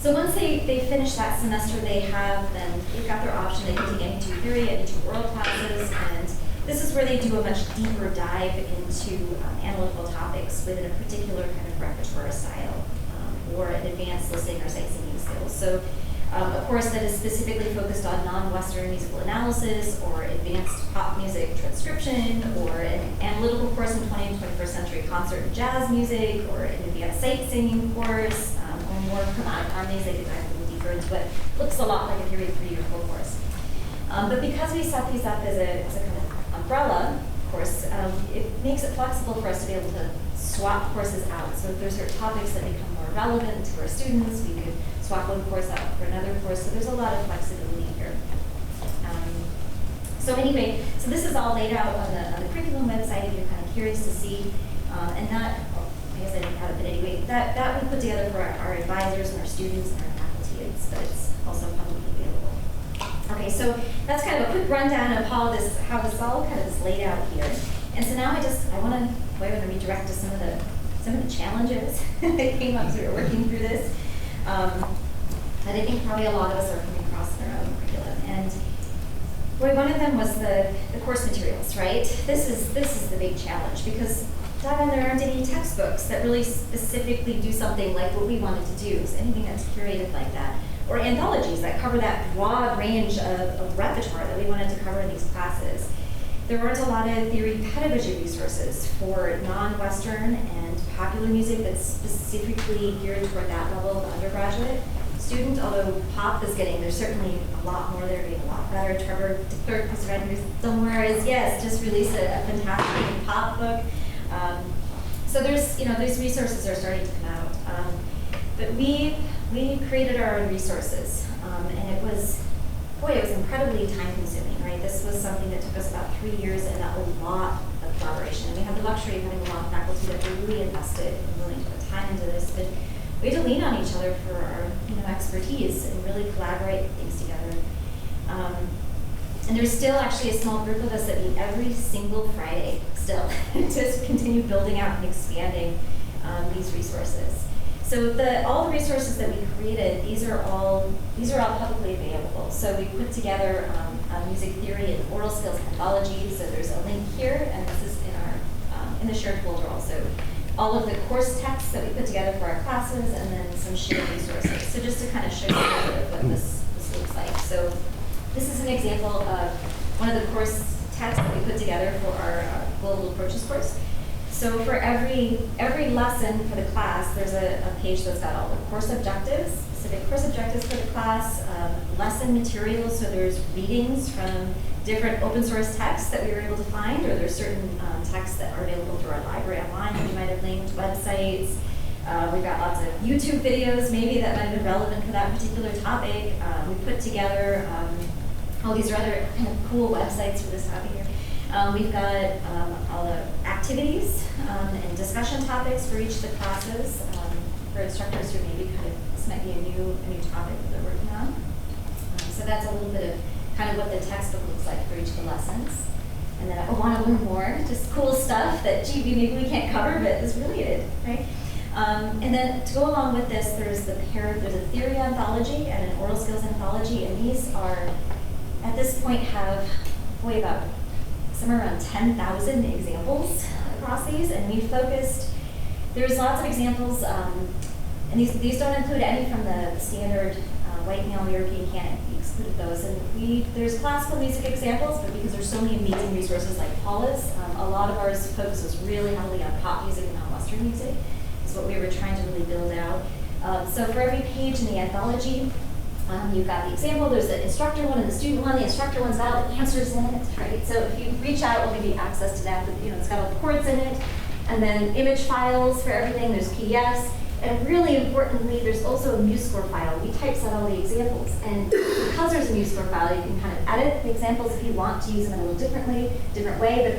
So once they finish that semester, they've got their option. They can take any two theory, any two oral classes, and this is where they do a much deeper dive into analytical topics within a particular kind of repertoire style or an advanced listening or sight singing skills. So a course that is specifically focused on non-Western musical analysis or advanced pop music transcription, or an analytical course in 20th and 21st century concert and jazz music, or an advanced sight singing course, or more chromatic harmonies. They could dive a little deeper into what looks a lot like a theory 3 or 4 course. But because we set these up as a kind of umbrella course, it makes it flexible for us to be able to swap courses out. So if there's certain topics that become more relevant to our students, we could swap one course out for another course. So there's a lot of flexibility here. So this is all laid out on the curriculum website if you're kind of curious to see. And that, I guess I didn't have it, but anyway, that we put together for our advisors and our students and our faculty, but it's also publicly available. Okay, so that's kind of a quick rundown of how this all kind of is laid out here. And so now I want to redirect to some of the challenges that came up as we were working through this. That I think probably a lot of us are coming across in our own curriculum. And one of them was the course materials, right? This is the big challenge because there aren't any textbooks that really specifically do something like what we wanted to do. So anything that's curated like that. Or anthologies that cover that broad range of repertoire that we wanted to cover in these classes. There aren't a lot of theory pedagogy resources for non-Western and popular music that's specifically geared toward that level of undergraduate student, although pop is there's certainly a lot more there, getting a lot better. Trevor Third Conservatory somewhere just released a fantastic pop book. So these resources are starting to come out. But we created our own resources, and it was incredibly time-consuming, right? This was something that took us about 3 years and a lot of collaboration. We had the luxury of having a lot of faculty that were really invested and willing to put time into this, but we had to lean on each other for our expertise and really collaborate things together. And there's still actually a small group of us that meet every single Friday still to continue building out and expanding these resources. So all the resources that we created, these are all publicly available. So we put together a music theory and oral skills anthology. So there's a link here, and this is in the shared folder also. All of the course texts that we put together for our classes, and then some shared resources. So just to kind of show you a little bit of what this looks like. So this is an example of one of the course texts that we put together for our Global Approaches course. So for every lesson for the class, there's a page that's got all the course objectives. specific course objectives for the class, lesson materials, so there's readings from different open source texts that we were able to find, or there's certain texts that are available through our library online that we might have linked, websites. We've got lots of YouTube videos maybe that might have been relevant for that particular topic. We put together all these rather kind of cool websites for this topic here. We've got all the activities and discussion topics for each of the classes for instructors who maybe kind of, this might be a new topic that they're working on. So that's a little bit of kind of what the textbook looks like for each of the lessons. And then I want to learn more, just cool stuff that, gee, maybe we can't cover, but is related, right? And then to go along with this, there's a theory anthology and an oral skills anthology, and these are, at this point, have, about somewhere around 10,000 examples across these, and we focused, there's lots of examples, and these don't include any from the standard white male European canon. We excluded those, and there's classical music examples, but because there's so many amazing resources like Paula's, a lot of ours focuses really heavily on pop music and non-Western music. Is what we were trying to really build out. So for every page in the anthology, you've got the example, there's the instructor one and the student one. The instructor one's got all the answers in it, right? So if you reach out, we'll give you access to that. But, it's got all the chords in it, and then image files for everything. There's PDFs, and really importantly, there's also a MuseScore file. We typeset all the examples, and because there's a MuseScore file, you can kind of edit the examples if you want to use them a little different way.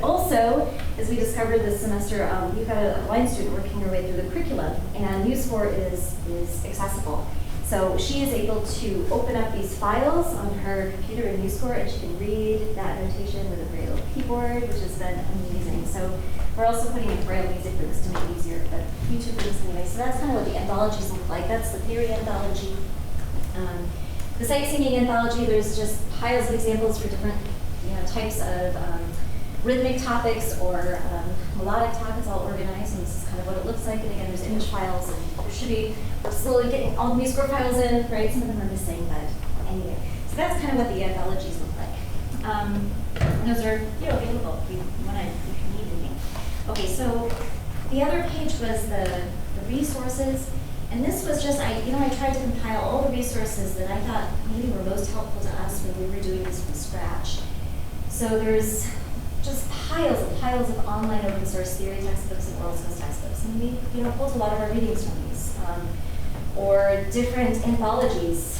But also, as we discovered this semester, you've got a blind student working her way through the curricula, and MuseScore is accessible. So she is able to open up these files on her computer in MuseScore, and she can read that notation with a Braille keyboard, which has been amazing. So we're also putting in Braille music for this to make it easier, but YouTube links anyway. So that's kind of what the anthologies look like. That's the theory anthology. The sight singing anthology, there's just piles of examples for different types of rhythmic topics or melodic topics all organized, and this is kind of what it looks like. And again, there's image files, and there should be, we're slowly getting all the MuseScore files in, right? Some of them are missing, but anyway. So that's kind of what the anthologies look like. And those are available if you need anything. Okay, so the other page was the resources, and this was just, I tried to compile all the resources that I thought maybe were most helpful to us when we were doing this from scratch. So there's just piles and piles of online open source theory textbooks and oral skills textbooks, and we pulled a lot of our readings from these, or different anthologies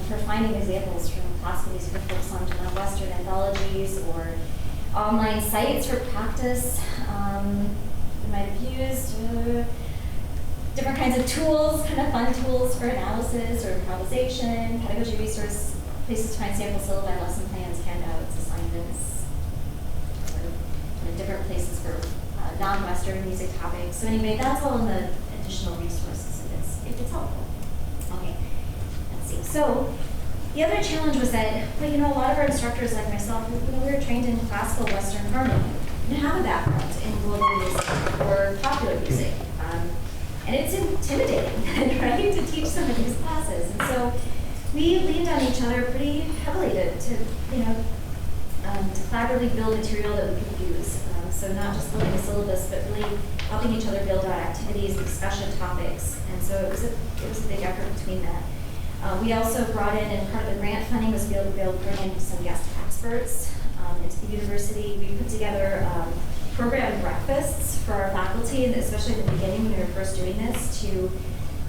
for finding examples from classical music that focus on non-Western anthologies, or online sites for practice. We might have used different kinds of tools, kind of fun tools for analysis or improvisation, pedagogy resource, places to find sample syllabi, lesson plans, handouts, assignments, or different places for non-Western music topics. So anyway, that's all in the additional resources if it's helpful. Okay, let's see. So the other challenge was that, a lot of our instructors, like myself, we were trained in classical Western harmony. We didn't have a background in global music or popular music. And it's intimidating, right, to teach some of these classes. And so we leaned on each other pretty heavily to collaboratively build material that we could use. So not just building a syllabus, but really helping each other build out activities, discussion topics. And so it was a big effort between that. We also brought in, and part of the grant funding was to be able to bring in some guest experts into the university. We put together program breakfasts for our faculty, and especially at the beginning when we were first doing this, to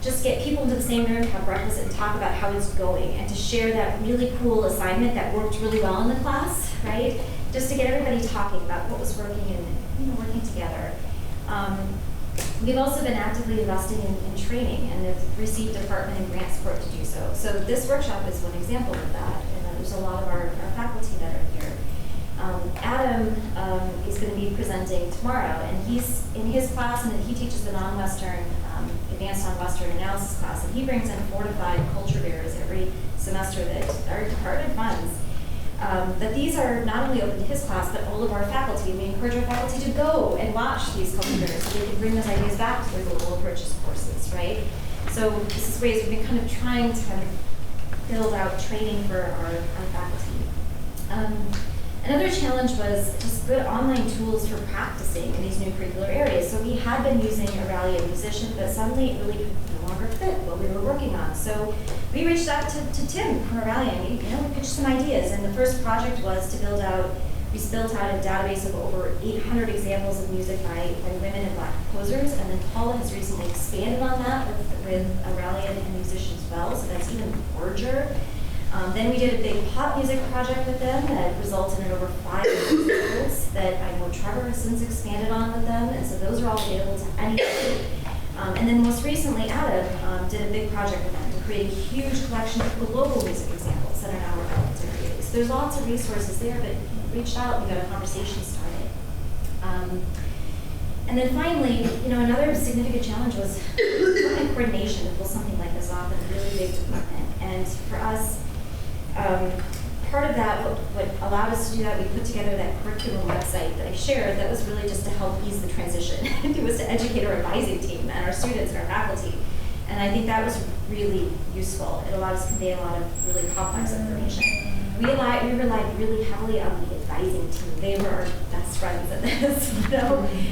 just get people into the same room, have breakfast, and talk about how it's going, and to share that really cool assignment that worked really well in the class, right? Just to get everybody talking about what was working and working together. We've also been actively investing in training, and have received department and grant support to do so. So this workshop is one example of that, and there's a lot of our faculty that are here. Adam is going to be presenting tomorrow, and he's in his class, and he teaches the non-Western, advanced non-Western analysis class, and he brings in 4 to 5 culture bearers every semester that our department funds. But these are not only open to his class, but all of our faculty. We encourage our faculty to go and watch these culture bearers so they can bring those ideas back to their global approaches courses, right? So this is ways we've been kind of trying to build out training for our faculty. Another challenge was just good online tools for practicing in these new curricular areas. So we had been using Auralia Musician, but suddenly it really no longer fit what we were working on. So we reached out to Tim from Auralia, and we pitched some ideas. And the first project was to build out a database of over 800 examples of music by women and Black composers. And then Paula has recently expanded on that with Auralia and Musician as well, so that's even larger. Then we did a big pop music project with them that resulted in over 5 examples that I know Trevor has since expanded on with them, and so those are all available to anybody. And then most recently, Adam did a big project with them to create a huge collection of global music examples that are now relevant to create. So there's lots of resources there, but reached out, we got a conversation started. And then finally, another significant challenge was coordination to pull something like this off in a really big department. And for us, part of that, what allowed us to do that, we put together that curriculum website that I shared that was really just to help ease the transition. It was to educate our advising team and our students and our faculty. And I think that was really useful. It allowed us to convey a lot of really complex information. We relied really heavily on the advising team. They were our best friends at this,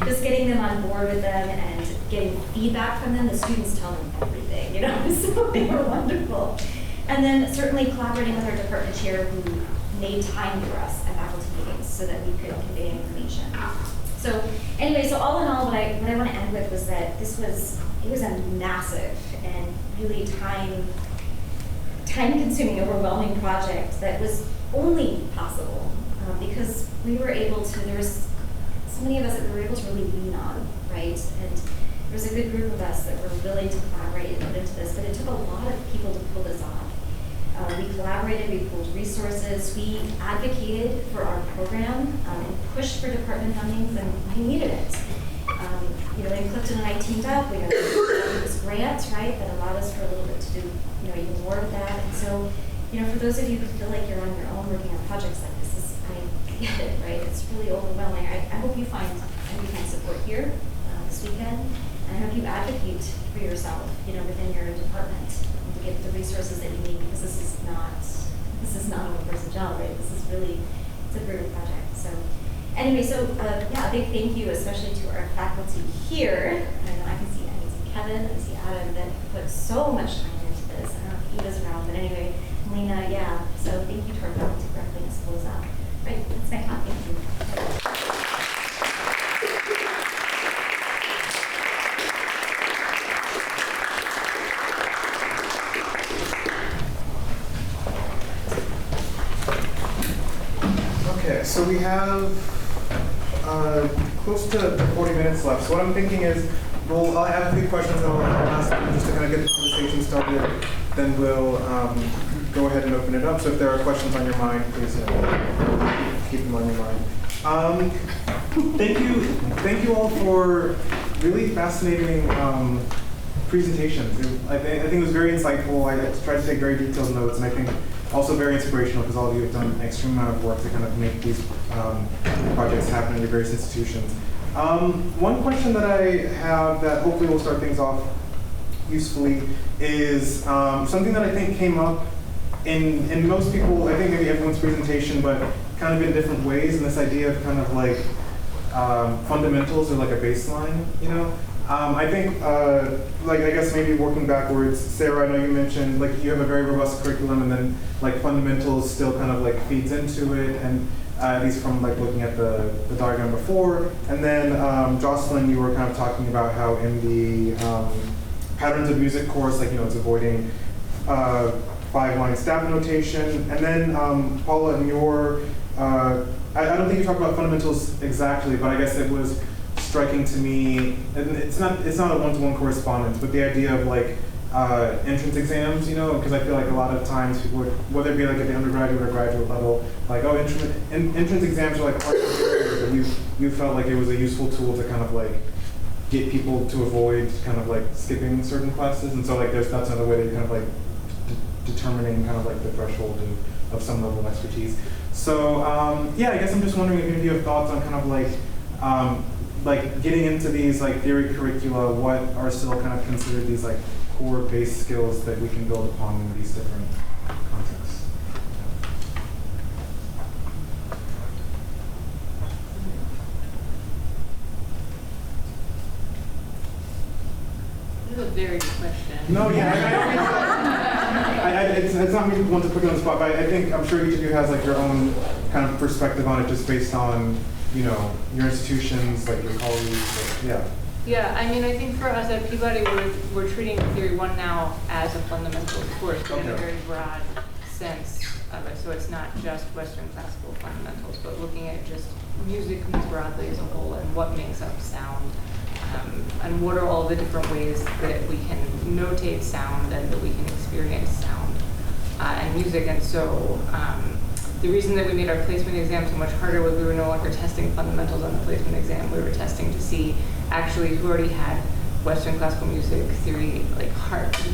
just getting them on board with them and getting feedback from them. The students tell them everything, so they were wonderful. And then certainly collaborating with our department chair who made time for us at faculty meetings so that we could convey information. So anyway, so all in all, what I want to end with was that it was a massive and really time-consuming, overwhelming project that was only possible because we were able to, there was so many of us that we were able to really lean on, right? And there was a good group of us that were willing to collaborate and put into this, but it took a lot of people to pull this off. We collaborated, we pulled resources, we advocated for our program and pushed for department funding when we needed it. When Clifton and I teamed up, we got this grant, right, that allowed us for a little bit to do, even more of that. And so, for those of you who feel like you're on your own working on projects like this, I get it, right? It's really overwhelming. I hope you find support here this weekend, and I hope you advocate for yourself, within your department and to get the resources that you need, because this is not a one-person job, right? This is really, it's a brutal project. So. Anyway, so a big thank you, especially to our faculty here. I can see Kevin, I see Adam that put so much time into this. I don't know if Eva's around, but anyway, Lena, yeah. So thank you to our faculty for helping us close out. Right, that's my talk. Thank you. Okay, so we have close to 40 minutes left. So what I'm thinking is, I'll have a few questions and I'll ask them just to kind of get the conversation started. Then we'll go ahead and open it up. So if there are questions on your mind, please keep them on your mind. Thank you all for really fascinating presentations. I think it was very insightful. I tried to take very detailed notes, and I think also very inspirational because all of you have done an extreme amount of work to kind of make these projects happen in your various institutions. One question that I have that hopefully will start things off usefully is something that I think came up in most people, I think maybe everyone's presentation, but kind of in different ways, and this idea of kind of like fundamentals or like a baseline, I think, I guess maybe working backwards, Sarah, I know you mentioned, like, you have a very robust curriculum, and then, like, fundamentals still kind of, like, feeds into it, and at least from, like, looking at the diagram before. And then, Jocelyn, you were kind of talking about how in the patterns of music course, like, it's avoiding 5-line staff notation. And then, Paula, in your, I don't think you talked about fundamentals exactly, but I guess it was striking to me, and it's not a one-to-one correspondence, but the idea of like entrance exams, because I feel like a lot of times people would, whether it be like at the undergraduate or graduate level, like, oh, entrance exams are like part of the career, but you felt like it was a useful tool to kind of like get people to avoid kind of like skipping certain classes, and so like that's another way that you're kind of like determining kind of like the threshold of some level of expertise. So yeah, I guess I'm just wondering if you have thoughts on kind of like getting into these like theory curricula, what are still kind of considered these like core base skills that we can build upon in these different contexts? question. No, it's not me want to put you on the spot, but I think I'm sure each of you has like your own kind of perspective on it, just based on your institutions, like your colleagues. Like, Yeah, I mean, I think for us at Peabody, we're treating Theory 1 now as a fundamentals course, but in a very broad sense of it. So it's not just Western classical fundamentals, but looking at just music more broadly as a whole and what makes up sound, and what are all the different ways that we can notate sound and that we can experience sound and music. And so the reason that we made our placement exam so much harder was we were no longer testing fundamentals on the placement exam. We were testing to see actually who already had Western classical music theory, like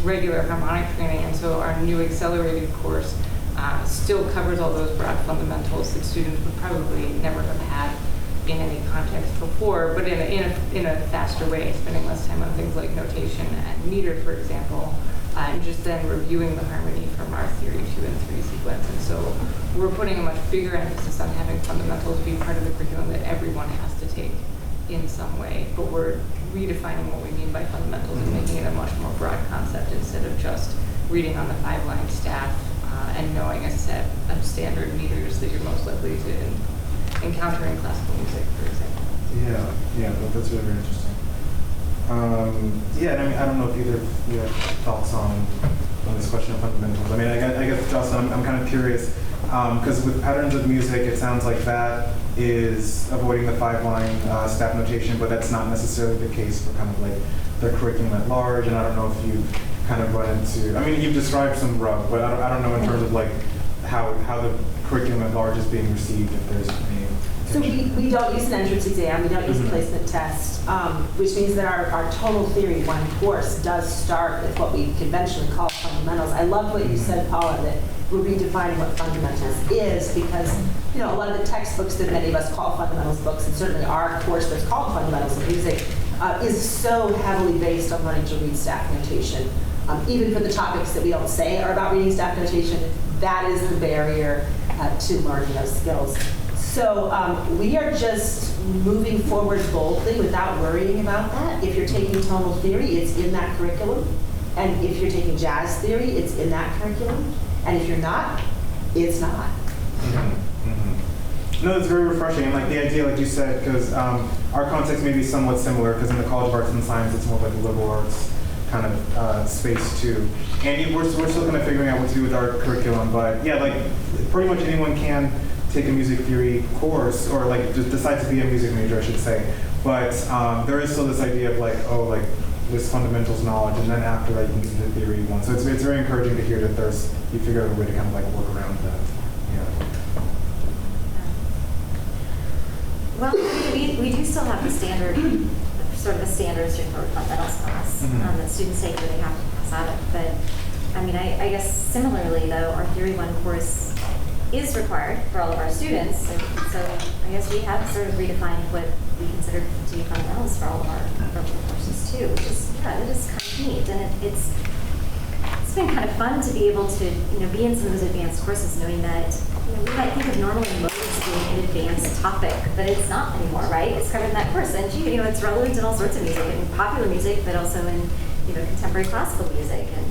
regular harmonic training. And so our new accelerated course still covers all those broad fundamentals that students would probably never have had in any context before, but in a faster way, spending less time on things like notation and meter, for example, and just then reviewing the harmony from our Theory 2 and 3 sequence. And so we're putting a much bigger emphasis on having fundamentals be part of the curriculum that everyone has to take in some way, but we're redefining what we mean by fundamentals and making it a much more broad concept instead of just reading on the 5-line staff and knowing a set of standard meters that you're most likely to encounter in classical music, for example. Yeah, that's really very interesting. And I mean, I don't know if either of you have thoughts on this question of fundamentals. I mean, I guess Jocelyn, I'm kind of curious, because with patterns of music, it sounds like that is avoiding the 5-line staff notation, but that's not necessarily the case for kind of like the curriculum at large. And I don't know if you kind of run into, I mean, you've described some rub, but I don't know in terms of like how the curriculum at large is being received, if there's any. So we don't use an entrance exam, we don't use a placement test, which means that our total Theory 1 course does start with what we conventionally call fundamentals. I love what you said, Paula, that we're redefining what fundamentals is, because a lot of the textbooks that many of us call fundamentals books, and certainly our course that's called Fundamentals of Music, is so heavily based on learning to read staff notation. Even for the topics that we don't say are about reading staff notation, that is the barrier to learning those skills. So we are just moving forward boldly without worrying about that. If you're taking tonal theory, it's in that curriculum. And if you're taking jazz theory, it's in that curriculum. And if you're not, it's not. No, it's very refreshing. And like the idea, like you said, because our context may be somewhat similar, because in the College of Arts and Science, it's more like a liberal arts kind of space too. And we're still kind of figuring out what to do with our curriculum. But yeah, like pretty much anyone can take a music theory course, or like just decide to be a music major, I should say. But there is still this idea of like, this fundamentals knowledge, and then after that you can do the Theory 1. So it's very encouraging to hear that you figure out a way to kind of like work around that. Well, we do still have the standard, sort of the standard straightforward fundamentals class that students take where they have to pass out of. But I mean, I guess similarly though, our Theory 1 course is required for all of our students. So I guess we have sort of redefined what we consider to be fundamentals for all of our courses too, which is, it is kind of neat. And it's been kind of fun to be able to, be in some of those advanced courses knowing that, we might think of normally modes being an advanced topic, but it's not anymore, right? It's covered in that course. And it's relevant in all sorts of music, in popular music, but also in, contemporary classical music. And,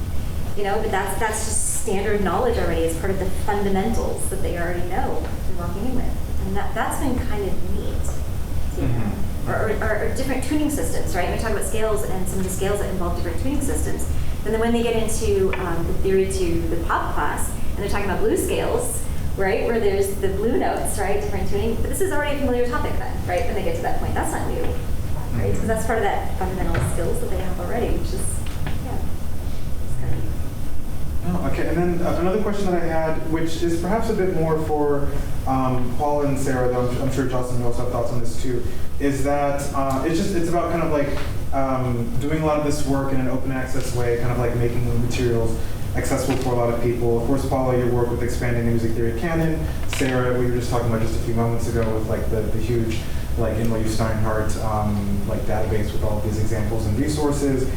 but that's just standard knowledge already. It's part of the fundamentals that they already know they're walking in with. And that's been kind of neat, or different tuning systems, right? We talk about scales and some of the scales that involve different tuning systems. And then when they get into the Theory 2, the pop class, and they're talking about blues scales, right, where there's the blue notes, right, different tuning. But this is already a familiar topic then, right, when they get to that point. That's not new, right? Because that's part of that fundamental skills that they have already, which is, it's kind of neat. Oh, okay, and then another question that I had, which is perhaps a bit more for Paul and Sarah, though I'm sure Jocelyn will also have thoughts on this too, is that it's about kind of like doing a lot of this work in an open access way, kind of like making the materials accessible for a lot of people. Of course, Paula, your work with expanding the music theory canon. Sarah, we were just talking about just a few moments ago with like the huge like NYU Steinhardt like database with all of these examples and resources.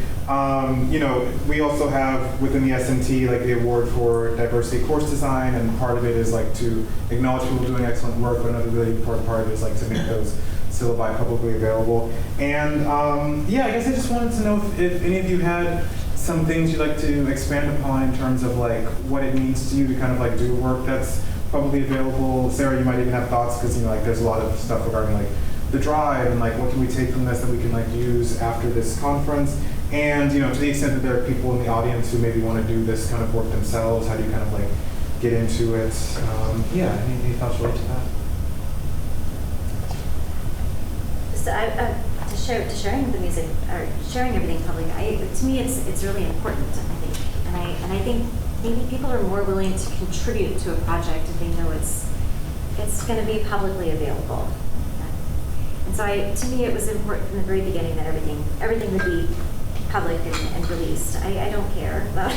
We also have within the SNT like the award for diversity course design, and part of it is like to acknowledge people doing excellent work, but another really important part of it is like to make those syllabi publicly available. And I guess I just wanted to know if any of you had some things you'd like to expand upon in terms of like what it means to you to kind of like do work that's publicly available. Sarah, you might even have thoughts because like there's a lot of stuff regarding like the drive and like what can we take from this that we can like use after this conference. And to the extent that there are people in the audience who maybe want to do this kind of work themselves, how do you kind of like get into it? Any thoughts related to that? So to sharing the music or sharing everything publicly, to me it's really important. I think, and I think maybe people are more willing to contribute to a project if they know it's going to be publicly available. And so to me it was important from the very beginning that everything would be public and released. I don't care about I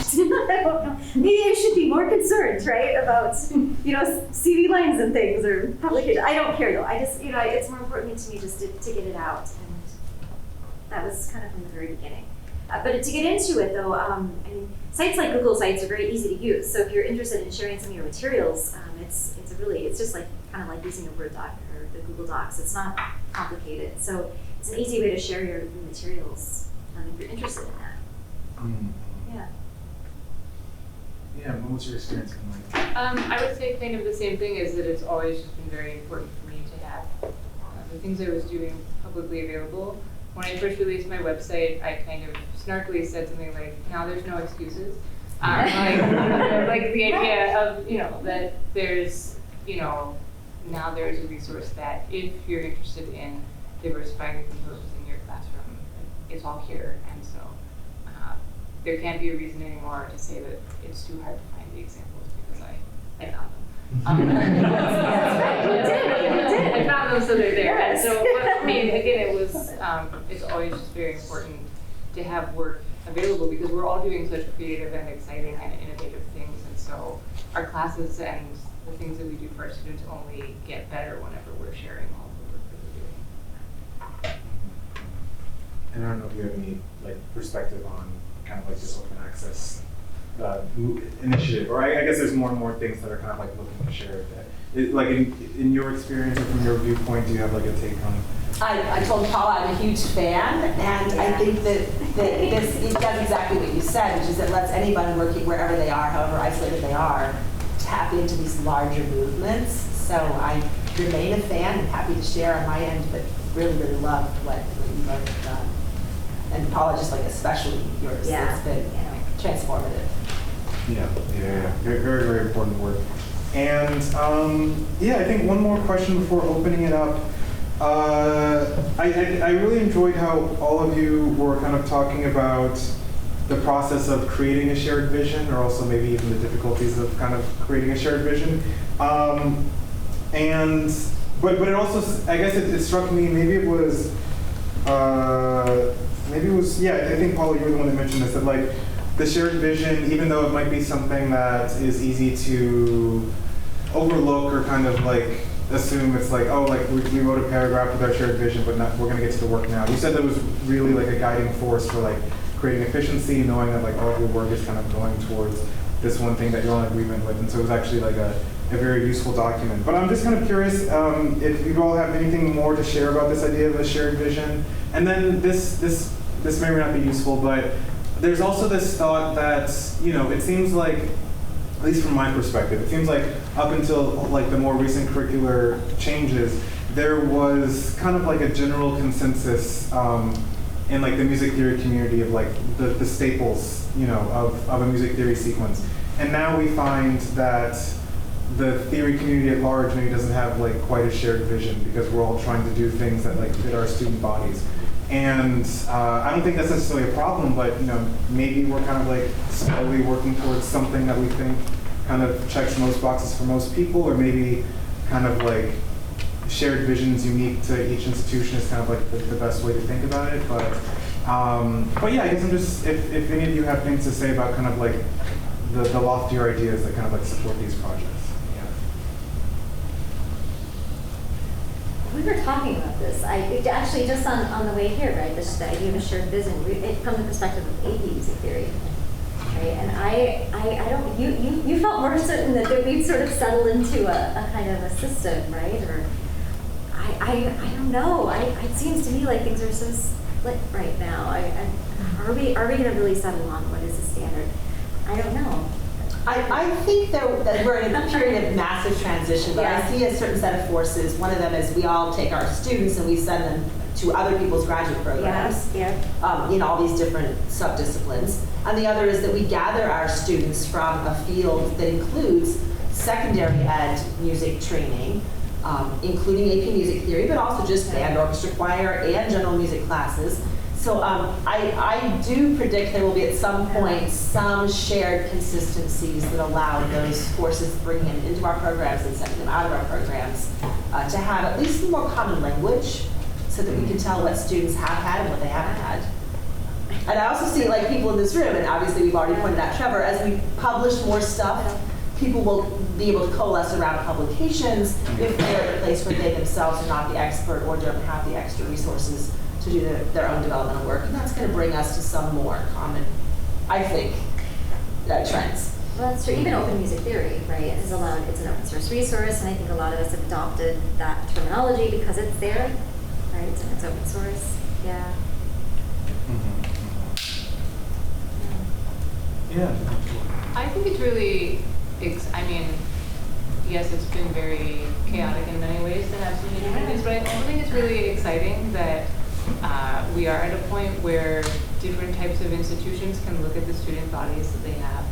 don't know. Maybe I should be more concerned, right, about CV lines and things or publication. I don't care though. I just it's more important to me just to get it out, and that was kind of from the very beginning. But to get into it though, sites like Google Sites are very easy to use. So if you're interested in sharing some of your materials, it's just like kind of like using a Word doc or the Google Docs. It's not complicated. So it's an easy way to share your materials. If you're interested in that. Yeah. Yeah, what's your experience been like? I would say kind of the same thing, is that it's always just been very important for me to have the things I was doing publicly available. When I first released my website, I kind of snarkily said something like, now there's no excuses. Like the idea of, that there's, now there's a resource that if you're interested in diversifying the composers in your classroom, it's all here, and so there can't be a reason anymore to say that it's too hard to find the examples because I found them. I found them, so they're there. Yes. And so, but, again, it was it's always just very important to have work available because we're all doing such creative and exciting and innovative things, and so our classes and the things that we do for our students only get better whenever we're sharing all of the work that we're doing. And I don't know if you have any like perspective on kind of like this open access initiative, or I guess there's more and more things that are kind of like looking to share that. Like in your experience or from your viewpoint, do you have like a take on? I told Paula I'm a huge fan, and I think that it does exactly what you said, which is it lets anybody working wherever they are, however isolated they are, tap into these larger movements. So I remain a fan and happy to share on my end, but really, really love what you both have done. And Paula, just like especially yours, Yeah. it's been transformative. Yeah. Very, very, very important work. And I think one more question before opening it up. I really enjoyed how all of you were kind of talking about the process of creating a shared vision, or also maybe even the difficulties of kind of creating a shared vision. But it also, I guess it struck me, I think Paula, you were the one that mentioned this, that like the shared vision, even though it might be something that is easy to overlook or kind of like assume it's like, oh, like we wrote a paragraph with our shared vision, but we're gonna get to the work now. You said that was really like a guiding force for like creating efficiency, knowing that like all of your work is kind of going towards this one thing that you're in agreement with, and so it was actually like a very useful document. But I'm just kind of curious if you all have anything more to share about this idea of a shared vision. And then this may or may not be useful, but there's also this thought that, it seems like, at least from my perspective, it seems like up until like the more recent curricular changes, there was kind of like a general consensus in like the music theory community of like the staples, of a music theory sequence. And now we find that the theory community at large maybe doesn't have like quite a shared vision because we're all trying to do things that like fit our student bodies. And I don't think that's necessarily a problem, but maybe we're kind of like slowly working towards something that we think kind of checks most boxes for most people, or maybe kind of like shared visions unique to each institution is kind of like the best way to think about it. But yeah, I guess I'm just, if any of you have things to say about kind of like the loftier ideas that kind of like support these projects. We were talking about this. Actually just on the way here, right? The idea of a shared vision from the perspective of AP music theory, right? And I don't. You felt more certain that we'd sort of settle into a kind of a system, right? Or I don't know. It seems to me like things are so split right now. Are we going to really settle on what is the standard? I don't know. I think that we're in a period of massive transition, but I see a certain set of forces. One of them is we all take our students and we send them to other people's graduate programs in all these different subdisciplines. And the other is that we gather our students from a field that includes secondary ed music training, including AP music theory, but also just band, orchestra, choir, and general music classes. So I do predict there will be at some point some shared consistencies that allow those forces bringing them into our programs and sending them out of our programs to have at least more common language so that we can tell what students have had and what they haven't had. And I also see like people in this room, and obviously we've already pointed out Trevor, as we publish more stuff, people will be able to coalesce around publications if they're at a place where they themselves are not the expert or don't have the extra resources to do their own developmental work. And that's going to bring us to some more common, I think, trends. Well, that's true. Even open music theory, right, is allowed. It's an open source resource, and I think a lot of us have adopted that terminology because it's there, right? And it's open source. Yeah. Yeah. I think it's really, I mean, yes, it's been very chaotic in many ways to have so many communities, but I also think it's really exciting that we are at a point where different types of institutions can look at the student bodies that they have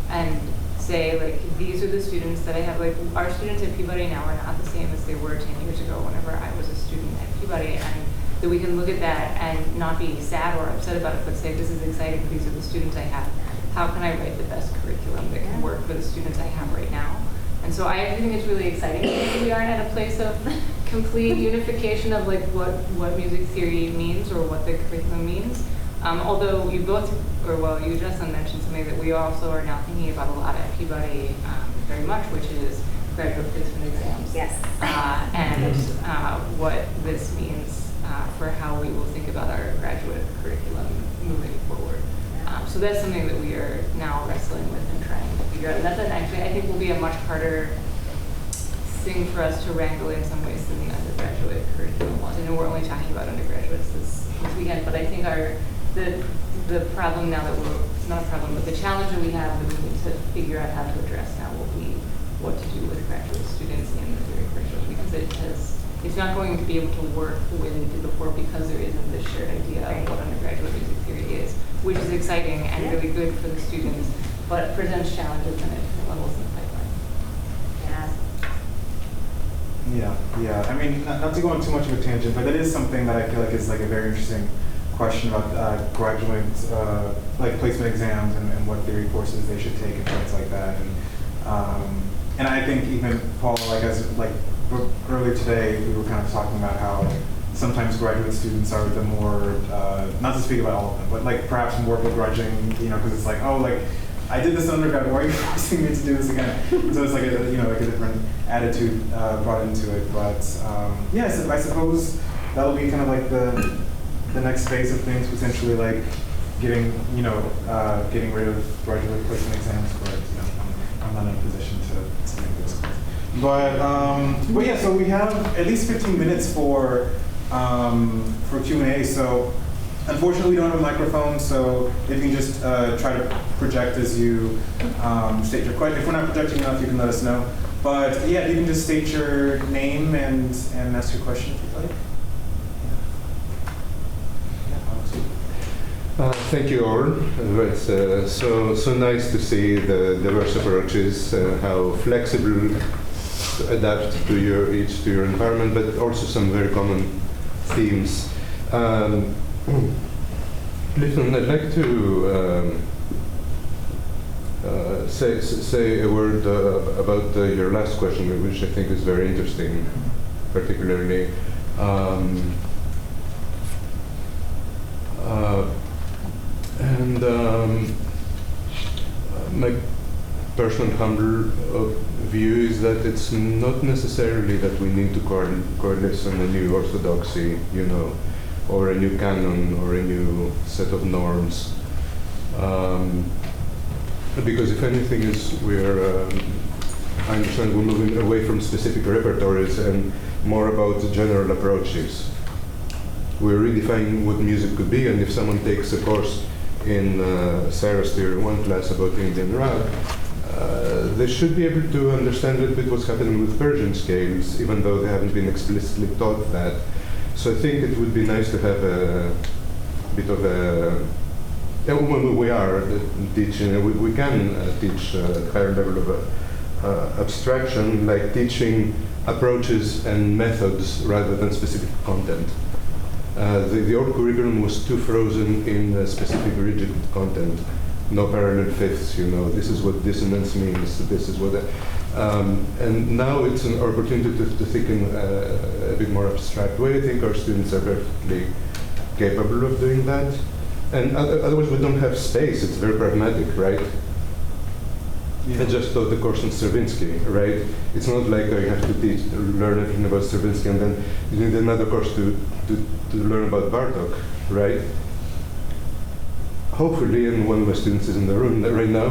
and say, like, these are the students that I have. Like, our students at Peabody now are not the same as they were 10 years ago whenever I was a student at Peabody, and that we can look at that and not be sad or upset about it, but say, this is exciting, these are the students I have. How can I write the best curriculum that can work for the students I have right now? And so I actually think it's really exciting. We aren't at a place of complete unification of like what music theory means or what the curriculum means. Although you both, or well, you just mentioned something that we also are now thinking about a lot at Peabody very much, which is graduate placement exams. Yes. And what this means for how we will think about our graduate curriculum moving forward. So that's something that we are now wrestling with and trying to figure out. And that's actually, I think, will be a much harder thing for us to wrangle in some ways than the undergraduate curriculum was. I know we're only talking about undergraduates this weekend, but I think the problem now that not a problem, but the challenge that we have that we need to figure out how to address now will be what to do with graduate students in the theory curriculum, because it's not going to be able to work the way that it did before because there isn't this shared idea of what undergraduate music theory is, which is exciting and really good for the students, but presents challenges at different levels in the pipeline. Yeah. I mean, not to go on too much of a tangent, but that is something that I feel like is like a very interesting question about graduate like placement exams and what theory courses they should take and things like that. And I think even Paul, like earlier today, we were kind of talking about how sometimes graduate students are the more, not to speak about all of them, but like perhaps more begrudging, because it's like, oh, like I did this undergrad, why are you forcing me to do this again? So it's like a different attitude brought into it. But yes, I suppose that'll be kind of like the next phase of things, potentially like getting rid of graduate placement exams, but I'm not in a position to make those calls. But yeah, so we have at least 15 minutes for Q&A. So unfortunately, we don't have a microphone, so if you can just try to project as you state your question. If we're not projecting enough, you can let us know. But yeah, you can just state your name and ask your question if you'd like. Thank you all. It's so nice to see the diverse approaches, how flexible adapt to each to your environment, but also some very common themes. Clifton, I'd like to say a word about your last question, which I think is very interesting, particularly. My personal humble view is that it's not necessarily that we need to coalesce on a new orthodoxy, or a new canon or a new set of norms. Because if anything I understand we're moving away from specific repertories and more about general approaches. We're redefining what music could be, and if someone takes a course in Sarah's Theory 1 class about Indian rock, they should be able to understand a little bit what's happening with Persian scales, even though they haven't been explicitly taught that. So I think it would be nice to have a bit of a, when we are teaching, we can teach a higher level of abstraction, like teaching approaches and methods rather than specific content. The old curriculum was too frozen in specific rigid content. No parallel fifths, this is what dissonance means, this is what and now it's an opportunity to think in a bit more abstract way. I think our students are perfectly capable of doing that. And otherwise we don't have space, it's very pragmatic, right? Yeah. I just taught the course on Stravinsky, right? It's not like you have to learn everything about Stravinsky and then you need another course to learn about Bartok, right? Hopefully, and one of my students is in the room right now,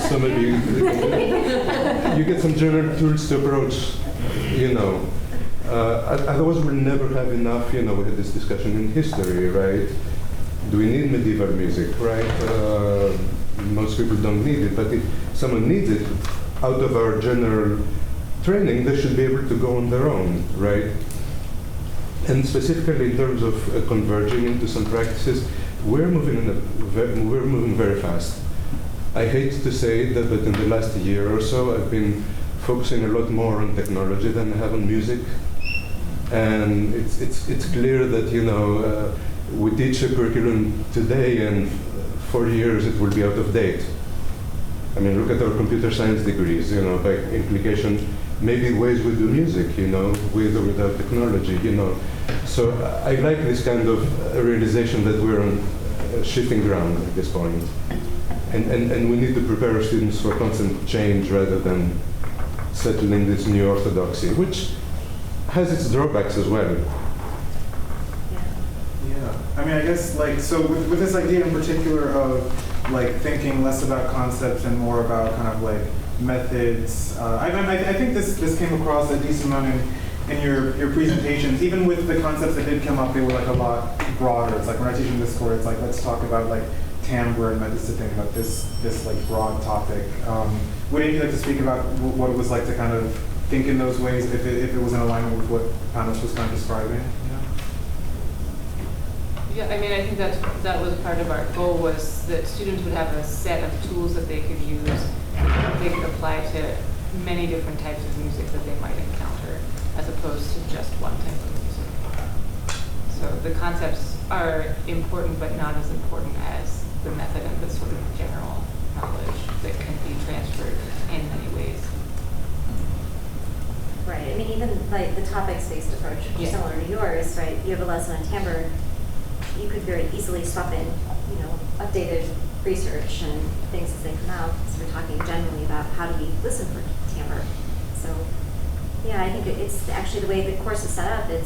some of you get some general tools to approach, otherwise we'll never have enough, we had this discussion in history, right? Do we need medieval music, right? Most people don't need it, but if someone needs it, out of our general training, they should be able to go on their own, right? And specifically in terms of converging into some practices, we're moving very fast. I hate to say that, but in the last year or so, I've been focusing a lot more on technology than I have on music. And it's clear that we teach a curriculum today, and 4 years it will be out of date. I mean, look at our computer science degrees. By implication, maybe ways we do music, with or without technology, So I like this kind of realization that we're on shifting ground at this point. And we need to prepare our students for constant change rather than settling this new orthodoxy, which has its drawbacks as well. Yeah, I mean, I guess so with this idea in particular of thinking less about concepts and more about kind of methods. I think this came across a decent amount in your presentations. Even with the concepts that did come up, they were a lot broader. It's when I teach in this course, it's let's talk about timbre and methods to think about this broad topic. Would any of you like to speak about what it was like to kind of think in those ways if it was in alignment with what Panelists was kind of describing? Yeah, I mean, I think that was part of our goal, was that students would have a set of tools that they could use, that they could apply to many different types of music that they might encounter, as opposed to just one type of music. So the concepts are important, but not as important as the method and the sort of general knowledge that can be transferred in many ways. Right. I mean, even the topics-based approach, which is similar to yours, right? You have a lesson on timbre. You could very easily swap in, updated research and things as they come out. So we're talking generally about how do we listen for timbre. So, yeah, I think it's actually the way the course is set up. It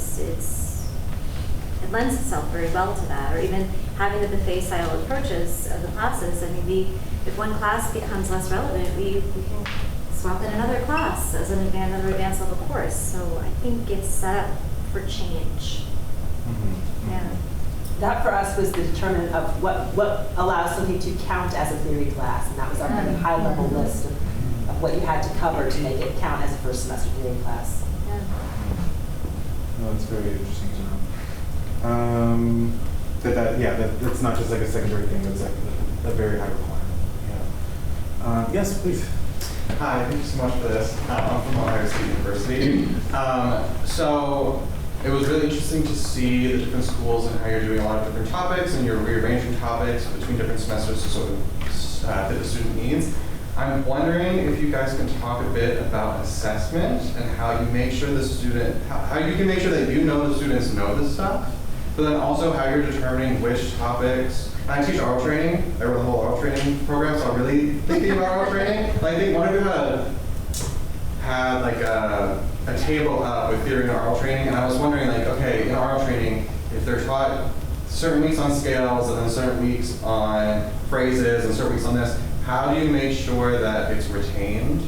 lends itself very well to that. Or even having the buffet-style approaches of the classes. I mean, if one class becomes less relevant, we can swap in another class as another advanced level course. So I think it's set up for change. Mm-hmm. Yeah. That for us was the determinant of what allows something to count as a theory class, and that was our kind of high-level list of what you had to cover to make it count as a first semester theory class. Yeah. No, that's very interesting to know. That's not just a secondary thing. That's a very high requirement. Yeah. Yes, please. Hi, thank you so much for this. I'm from Ohio State University. So it was really interesting to see the different schools and how you're doing a lot of different topics and you're rearranging topics between different semesters to sort of fit the student needs. I'm wondering if you guys can talk a bit about assessment and how you make sure the student, how you can make sure that the students know this stuff, but then also how you're determining which topics. And I teach oral training. I run the whole oral training program, so I'm really thinking about oral training. I think one of you had a table up with theory and oral training, and I was wondering, okay, in oral training, if they're taught certain weeks on scales and then certain weeks on phrases and certain weeks on this, how do you make sure that it's retained?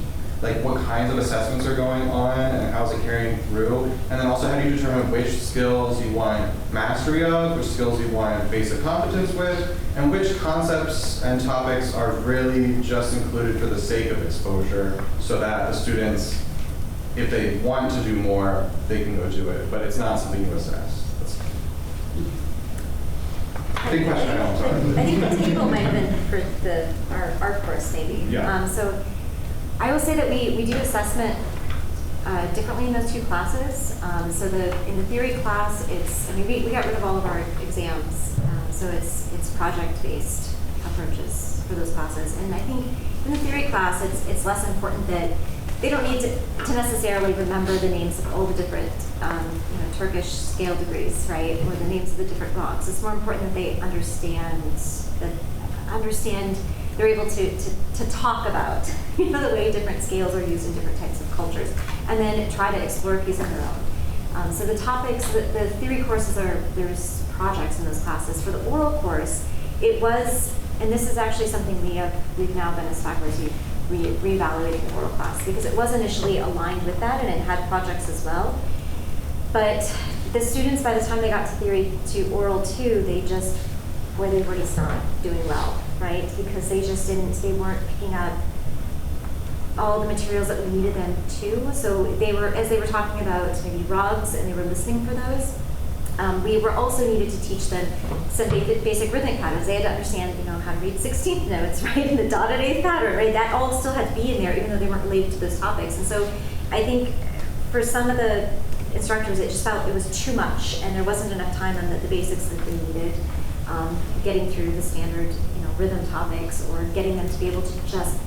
like what kinds of assessments are going on and how's it carrying through, and then also how do you determine which skills you want mastery of, which skills you want basic competence with, and which concepts and topics are really just included for the sake of exposure so that the students, if they want to do more, they can go do it, but it's not something you assess. Big question, I know, I'm sorry. I think the table might have been for our art course, maybe. Yeah. So I will say that we do assessment differently in those two classes. So in the theory class, we got rid of all of our exams. So it's project-based approaches for those classes. And I think in the theory class, it's less important that they don't need to necessarily remember the names of all the different Turkish scale degrees, right, or the names of the different rocks. It's more important that they understand. They're able to talk about the way different scales are used in different types of cultures, and then try to explore a piece of their own. So the topics, the theory courses there's projects in those classes. For the oral course, it was, and this is actually something we've now been as faculty reevaluating the oral class, because it was initially aligned with that and it had projects as well. But the students, by the time they got to oral 2, they were just not doing well, right? Because they weren't picking up all the materials that we needed them to. So as they were talking about maybe rugs and they were listening for those, we were also needed to teach them some basic rhythmic patterns. They had to understand, how to read 16th notes, right, and the dotted eighth pattern, right? That all still had to be in there, even though they weren't related to those topics. And so I think for some of the instructors, it just felt it was too much, and there wasn't enough time on the basics that they needed, getting through the standard, rhythm topics, or getting them to be able to just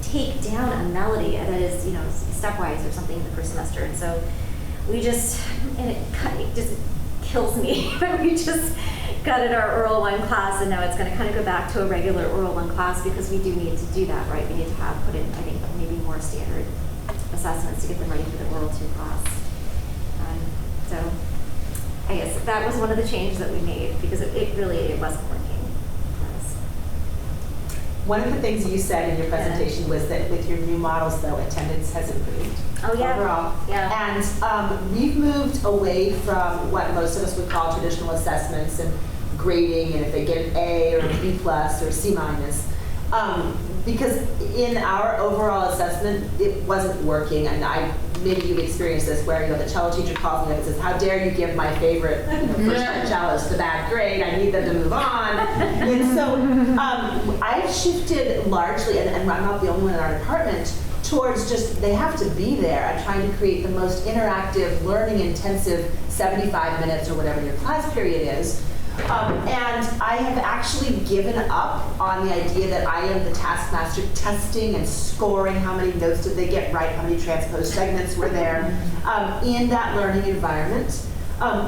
take down a melody that is, stepwise or something in the first semester. And so it just kills me that we just gutted our oral 1 class, and now it's going to kind of go back to a regular oral 1 class, because we do need to do that, right? We need to put in, I think, maybe more standard assessments to get them ready for the oral 2 class. So I guess that was one of the changes that we made, because it wasn't working. One of the things you said in your presentation was that with your new models, though, attendance has improved. Oh, yeah. Overall. Yeah. And we've moved away from what most of us would call traditional assessments and grading, and if they get an A or a B plus or C minus. Because in our overall assessment, it wasn't working, and maybe you've experienced this, where the cello teacher calls me up and says, "How dare you give my favorite first-time cellist the bad grade? I need them to move on." And so I've shifted largely, and I'm not the only one in our department, towards just they have to be there. I'm trying to create the most interactive, learning-intensive 75 minutes or whatever your class period is. And I have actually given up on the idea that I am the taskmaster testing and scoring how many notes did they get right, how many transposed segments were there in that learning environment.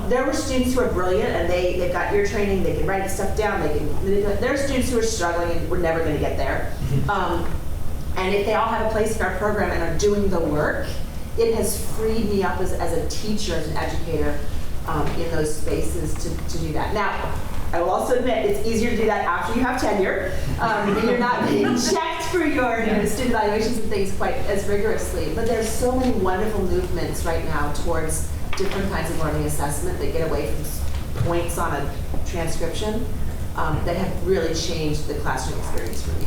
There were students who are brilliant, and they've got ear training, they can write stuff down, there are students who are struggling and we're never going to get there. And if they all have a place in our program and are doing the work, it has freed me up as a teacher, as an educator, in those spaces to do that. Now, I will also admit it's easier to do that after you have tenure, and you're not being checked for your student evaluations and things quite as rigorously. But there's so many wonderful movements right now towards different kinds of learning assessment that get away from points on a transcription that have really changed the classroom experience for me.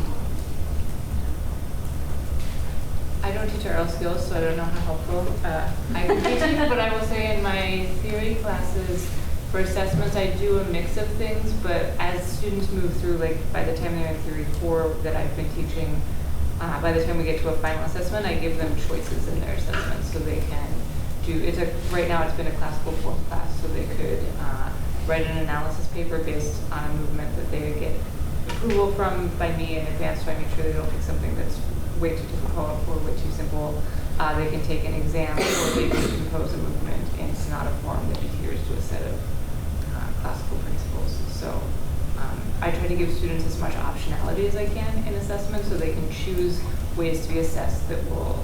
I don't teach oral skills, so I don't know how helpful I would be to you, but I will say in my theory classes, for assessments, I do a mix of things, but as students move through, like by the time they're in theory 4 that I've been teaching, by the time we get to a final assessment, I give them choices in their assessments so they can right now it's been a classical 4th class, so they could write an analysis paper based on a movement that they get approval from by me in advance, so I make sure they don't pick something that's way too difficult or way too simple. They can take an exam, or they can compose a movement in sonata form that adheres to a set of classical principles. So I try to give students as much optionality as I can in assessment, so they can choose ways to be assessed that will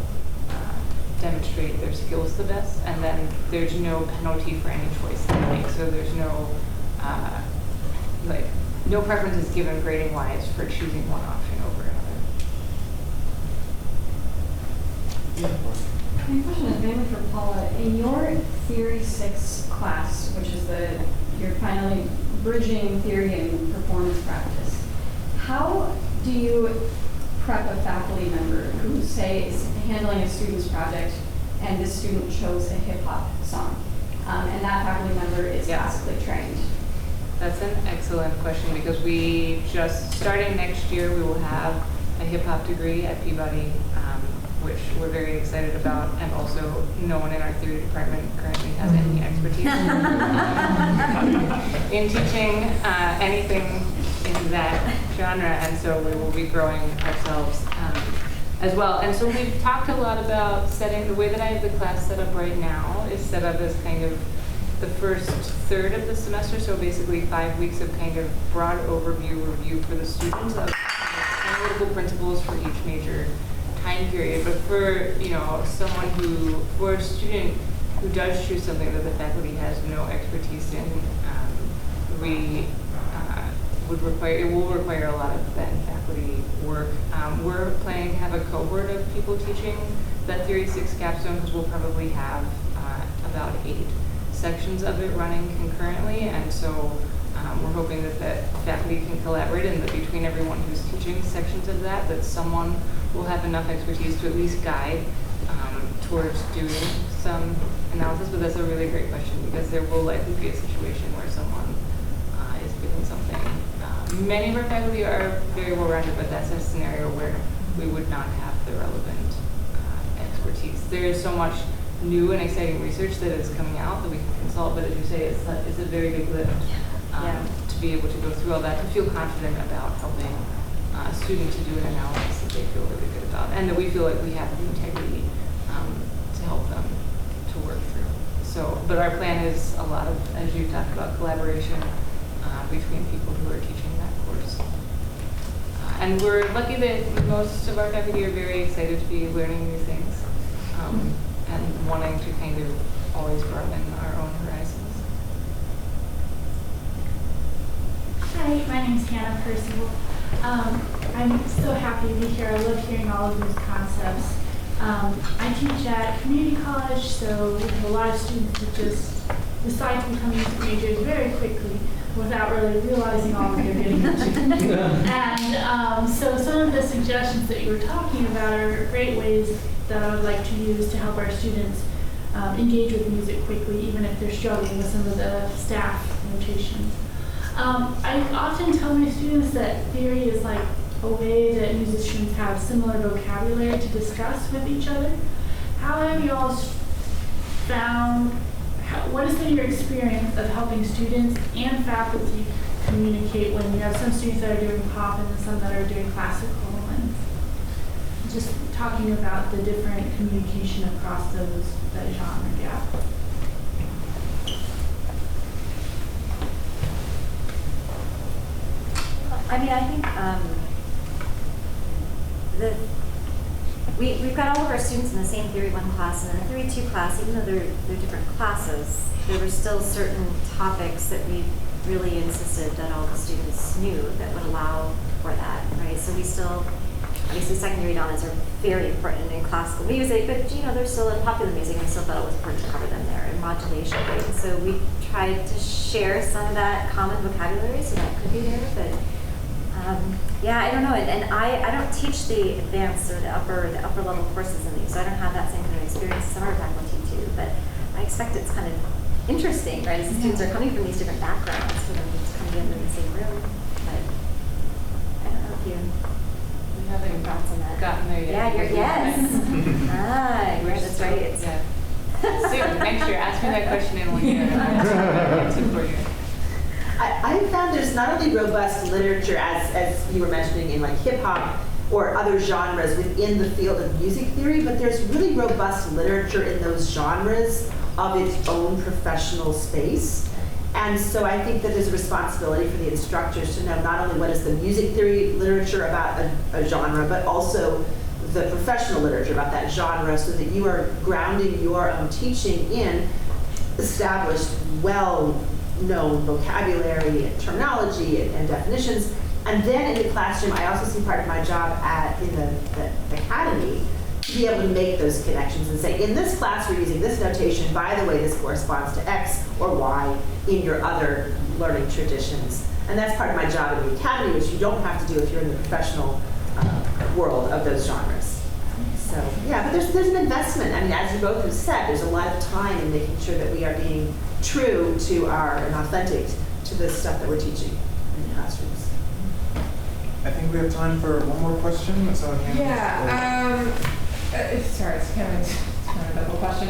demonstrate their skills the best, and then there's no penalty for any choice they make. So there's no no preference is given grading wise for choosing one option over another. mainly for Paula. In your Theory 6 class, which is you're finally bridging theory and performance practice, how do you prep a faculty member who, say, is handling a student's project and this student chose a hip-hop song, and that faculty member is classically trained? That's an excellent question, because we just, starting next year, we will have a hip-hop degree at Peabody, which we're very excited about, and also no one in our theory department currently has any expertise in teaching anything in that genre, and so we will be growing ourselves as well. And so we've talked a lot about setting, the way that I have the class set up right now is set up as kind of the first third of the semester, so basically 5 weeks of kind of broad overview review for the students of analytical principles for each major time period. But for someone for a student who does choose something that the faculty has no expertise in, it will require a lot of then faculty work. We're planning to have a cohort of people teaching that Theory 6 capstone, because we'll probably have about 8 sections of it running concurrently, and so we're hoping that faculty can collaborate, and that between everyone who's teaching sections of that someone will have enough expertise to at least guide towards doing some analysis. But that's a really great question, because there will likely be a situation where someone is given something. Many of our faculty are very well-rounded, but that's a scenario where we would not have the relevant expertise. There is so much new and exciting research that is coming out that we can consult, but as you say, it's a very big lift to be able to go through all that, to feel confident about helping a student to do an analysis that they feel really good about, and that we feel like we have the integrity to help them to work through. So, but our plan is a lot of, as you talked about, collaboration between people who are teaching that course. And we're lucky that most of our faculty are very excited to be learning new things and wanting to kind of always broaden our own horizons. Hi, my name is Hannah Percival. I'm so happy to be here. I love hearing all of these concepts. I teach at community college, so we have a lot of students that just decide to become music majors very quickly without really realizing all that they're getting into. And so some of the suggestions that you were talking about are great ways that I would like to use to help our students engage with music quickly, even if they're struggling with some of the staff notations. I often tell my students that theory is like a way that musicians have similar vocabulary to discuss with each other. How have you all found, what has been your experience of helping students and faculty communicate when you have some students that are doing pop and some that are doing classical, and just talking about the different communication across that genre gap? I mean, I think we've got all of our students in the same Theory 1 class, and in the Theory 2 class, even though they're different classes, there were still certain topics that we really insisted that all the students knew that would allow for that, right? So we still, obviously secondary dominants are very important in classical music, but they're still in popular music, and we still thought it was important to cover them there in modulation, right? And so we tried to share some of that common vocabulary, so that could be there, but yeah, I don't know, and I don't teach the advanced or the upper level courses in these, so I don't have that same kind of experience. Some of our faculty do, but I expect it's kind of interesting, right? As the students are coming from these different backgrounds, for them to come together in the same room. But I don't know if you haven't thoughts on that. Gotten there yet. Yeah, yes. That's right. Yeah. Soon, next year, ask me that question in 1 year. And I'll answer for you. I found there's not only robust literature, as you were mentioning, in like hip hop or other genres within the field of music theory, but there's really robust literature in those genres of its own professional space. And so I think that there's a responsibility for the instructors to know not only what is the music theory literature about a genre, but also the professional literature about that genre, so that you are grounding your own teaching in established, well-known vocabulary and terminology and definitions. And then in the classroom, I also see part of my job in the academy to be able to make those connections and say, in this class we're using this notation, by the way, this corresponds to X or Y in your other learning traditions. And that's part of my job in the academy, which you don't have to do if you're in the professional world of those genres. So, yeah, but there's an investment. I mean, as you both have said, there's a lot of time in making sure that we are being true to and authentic to the stuff that we're teaching in the classrooms. I think we have time for one more question. So Sorry, it's kind of a double question.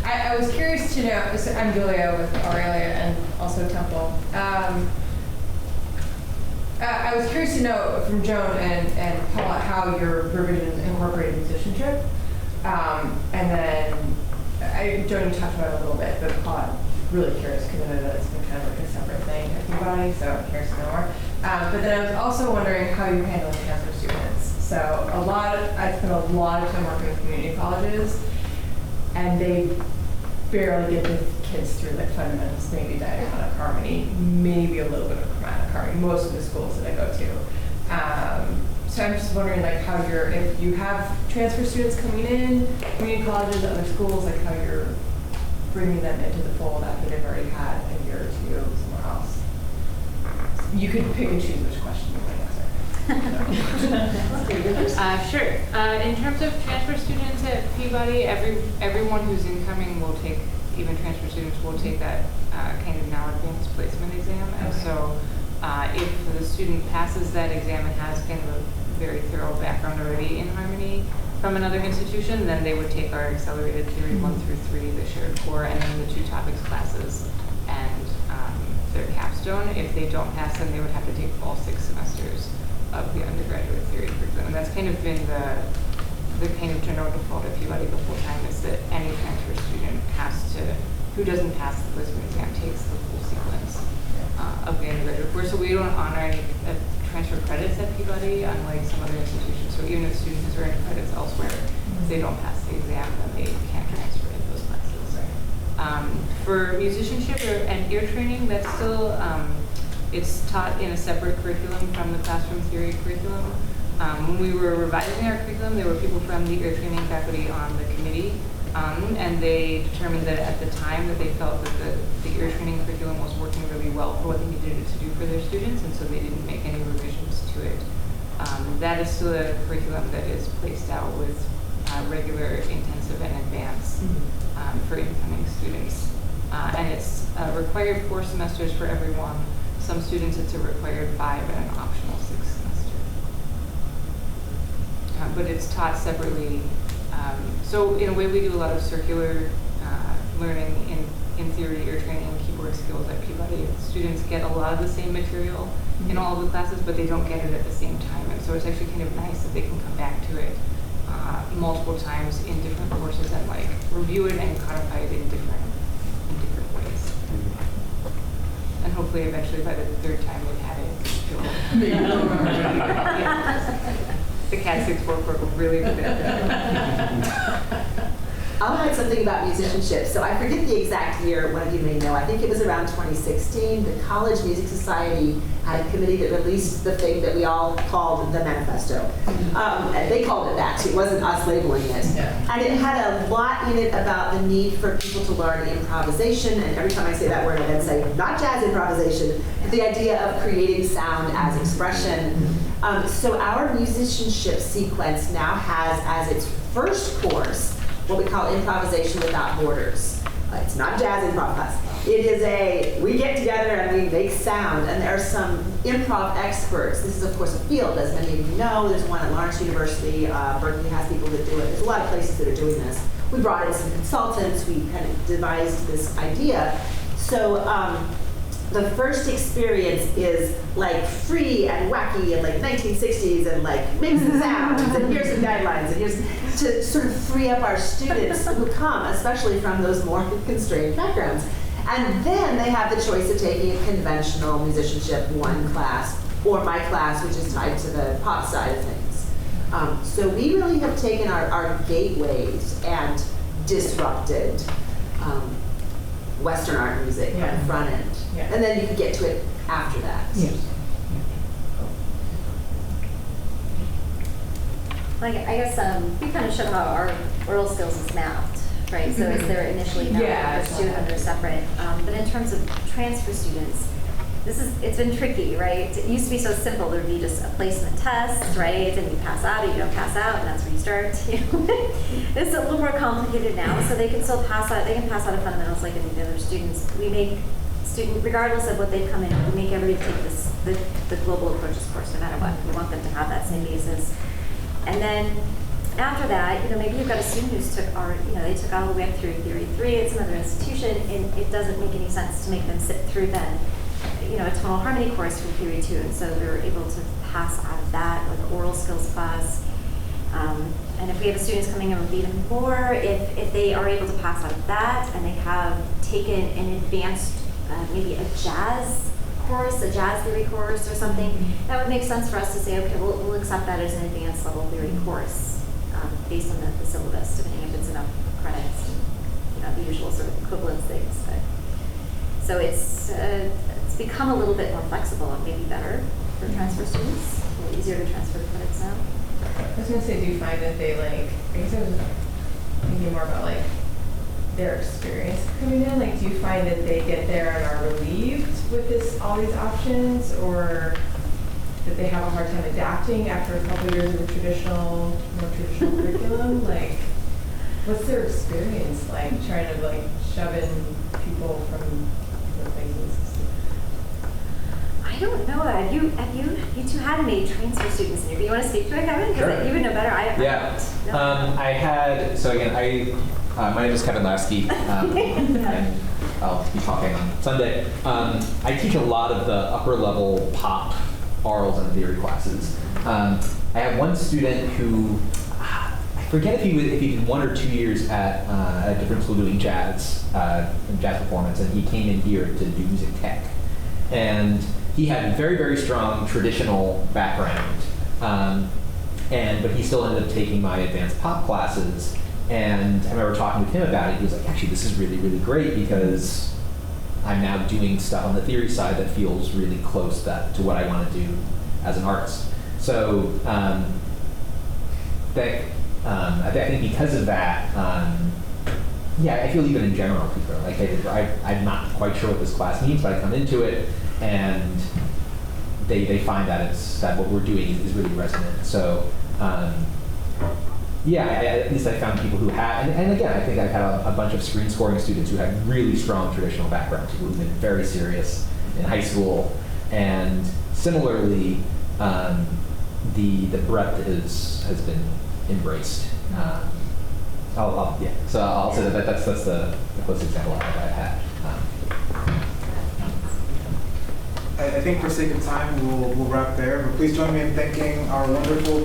I was curious to know, so I'm Julia with Aurelia and also Temple. I was curious to know from Joan and Paula how your revisions incorporated musicianship. And then, Joan, you talked about it a little bit, but Paula, really curious because I know that it's been kind of like a separate thing at Peabody, so I'm curious to know more. But then I was also wondering how you handle transfer students. So I spent a lot of time working with community colleges, and they barely get the kids through like fundamentals, maybe diatonic harmony, maybe a little bit of chromatic harmony, most of the schools that I go to. So I'm just wondering like how if you have transfer students coming in, community colleges, other schools, like how you're bringing them into the fold after they've already had a year or two somewhere else. You could pick and choose which question you want to answer. Sure. In terms of transfer students at Peabody, everyone who's incoming will take, even transfer students will take that kind of now advanced placement exam. And so if the student passes that exam and has kind of a very thorough background already in harmony from another institution, then they would take our accelerated theory 1 through 3, the shared core, and then the 2 topics classes and their capstone. If they don't pass, then they would have to take all 6 semesters of the undergraduate theory curriculum. And that's kind of been the kind of general default at Peabody the whole time, is that any transfer student who doesn't pass the placement exam takes the full sequence of the undergraduate course. So we don't honor any transfer credits at Peabody, unlike some other institutions. So even if a student has earned credits elsewhere, if they don't pass the exam, then they can't transfer into those classes. For musicianship and ear training, that's still, it's taught in a separate curriculum from the classroom theory curriculum. When we were revising our curriculum, there were people from the ear training faculty on the committee, and they determined that at the time that they felt that the ear training curriculum was working really well for what they needed it to do for their students, and so they didn't make any revisions to it. That is still a curriculum that is placed out with regular, intensive, and advanced for incoming students. And it's required 4 semesters for everyone. Some students it's a required 5 and an optional 6 semester. But it's taught separately. So in a way we do a lot of circular learning in theory, ear training, and keyboard skills at Peabody. Students get a lot of the same material in all of the classes, but they don't get it at the same time. And so it's actually kind of nice that they can come back to it multiple times in different courses and like review it and codify it in different ways. And hopefully eventually by the 3rd time they've had it, the Cat 6-4 program really did that. I'll add something about musicianship. So I forget the exact year, one of you may know. I think it was around 2016. The College Music Society had a committee that released the thing that we all called the manifesto. And they called it that too. It wasn't us labeling it. Yeah. And it had a lot in it about the need for people to learn improvisation. And every time I say that word, I then say, not jazz improvisation, but the idea of creating sound as expression. So our musicianship sequence now has as its first course what we call improvisation without borders. It's not jazz improv class. It is we get together and we make sound, and there are some improv experts. This is of course a field, as many of you know. There's one at Lawrence University. Berkeley has people that do it. There's a lot of places that are doing this. We brought in some consultants. We kind of devised this idea. So the first experience is like free and wacky and like 1960s and like mix and sounds and here's some guidelines and here's to sort of free up our students who come, especially from those more constrained backgrounds. And then they have the choice of taking a conventional musicianship 1 class or my class, which is tied to the pop side of things. So we really have taken our gateways and disrupted Western art music on the front end. Yeah. And then you can get to it after that. Yes. Like, I guess we kind of showed how our oral skills is mapped, right? So it's they're initially mapped Yeah, for student, and they're separate. But in terms of transfer students, it's been tricky, right? It used to be so simple. There'd be just a placement test, right? And you pass out or you don't pass out, and that's where you start. It's a little more complicated now, so they can still pass out. They can pass out of fundamentals like any of the other students. We make regardless of what they've come in, we make everybody take the global approaches course no matter what. We want them to have that same basis. And then after that, maybe you've got a student who's took they took all the way up through Theory 3 at some other institution, and it doesn't make any sense to make them sit through then, a tonal harmony course from Theory 2, and so they're able to pass out of that or the oral skills class. And if we have students coming in with even more, if they are able to pass out of that and they have taken an advanced, maybe a jazz course, a jazz theory course or something, that would make sense for us to say, okay, we'll accept that as an advanced level theory course based on the syllabus, depending if it's enough credits, and, the usual sort of equivalence things. But, so it's become a little bit more flexible and maybe better for transfer students, a little easier to transfer credits now. I was gonna say, do you find that they I guess I was thinking more about their experience coming in? Do you find that they get there and are relieved with all these options, or that they have a hard time adapting after a couple of years of the more traditional curriculum? What's their experience like trying to shove in people from different places? I don't know. Have you two had any transfer students in here? Do you want to speak to it, Kevin? Because you would know better. I had, so again, my name is Kevin Lasky, and I'll be talking on Sunday. I teach a lot of the upper level pop, orals, and theory classes. I have one student who, I forget if he did 1 or 2 years at a different school doing jazz performance, and he came in here to do music tech. And he had a very, very strong traditional background, but he still ended up taking my advanced pop classes. And I remember talking with him about it. He was like, actually, this is really, really great because I'm now doing stuff on the theory side that feels really close to what I want to do as an artist. So I think because of that, I feel even in general, people are I'm not quite sure what this class means, but I come into it and they find that that what we're doing is really resonant. So at least I found people who have, and again, I think I've had a bunch of screen scoring students who have really strong traditional backgrounds, who have been very serious in high school, and similarly, the breadth has been embraced. So I'll say that's the closest example I've had. I think for sake of time, we'll wrap there, but please join me in thanking our wonderful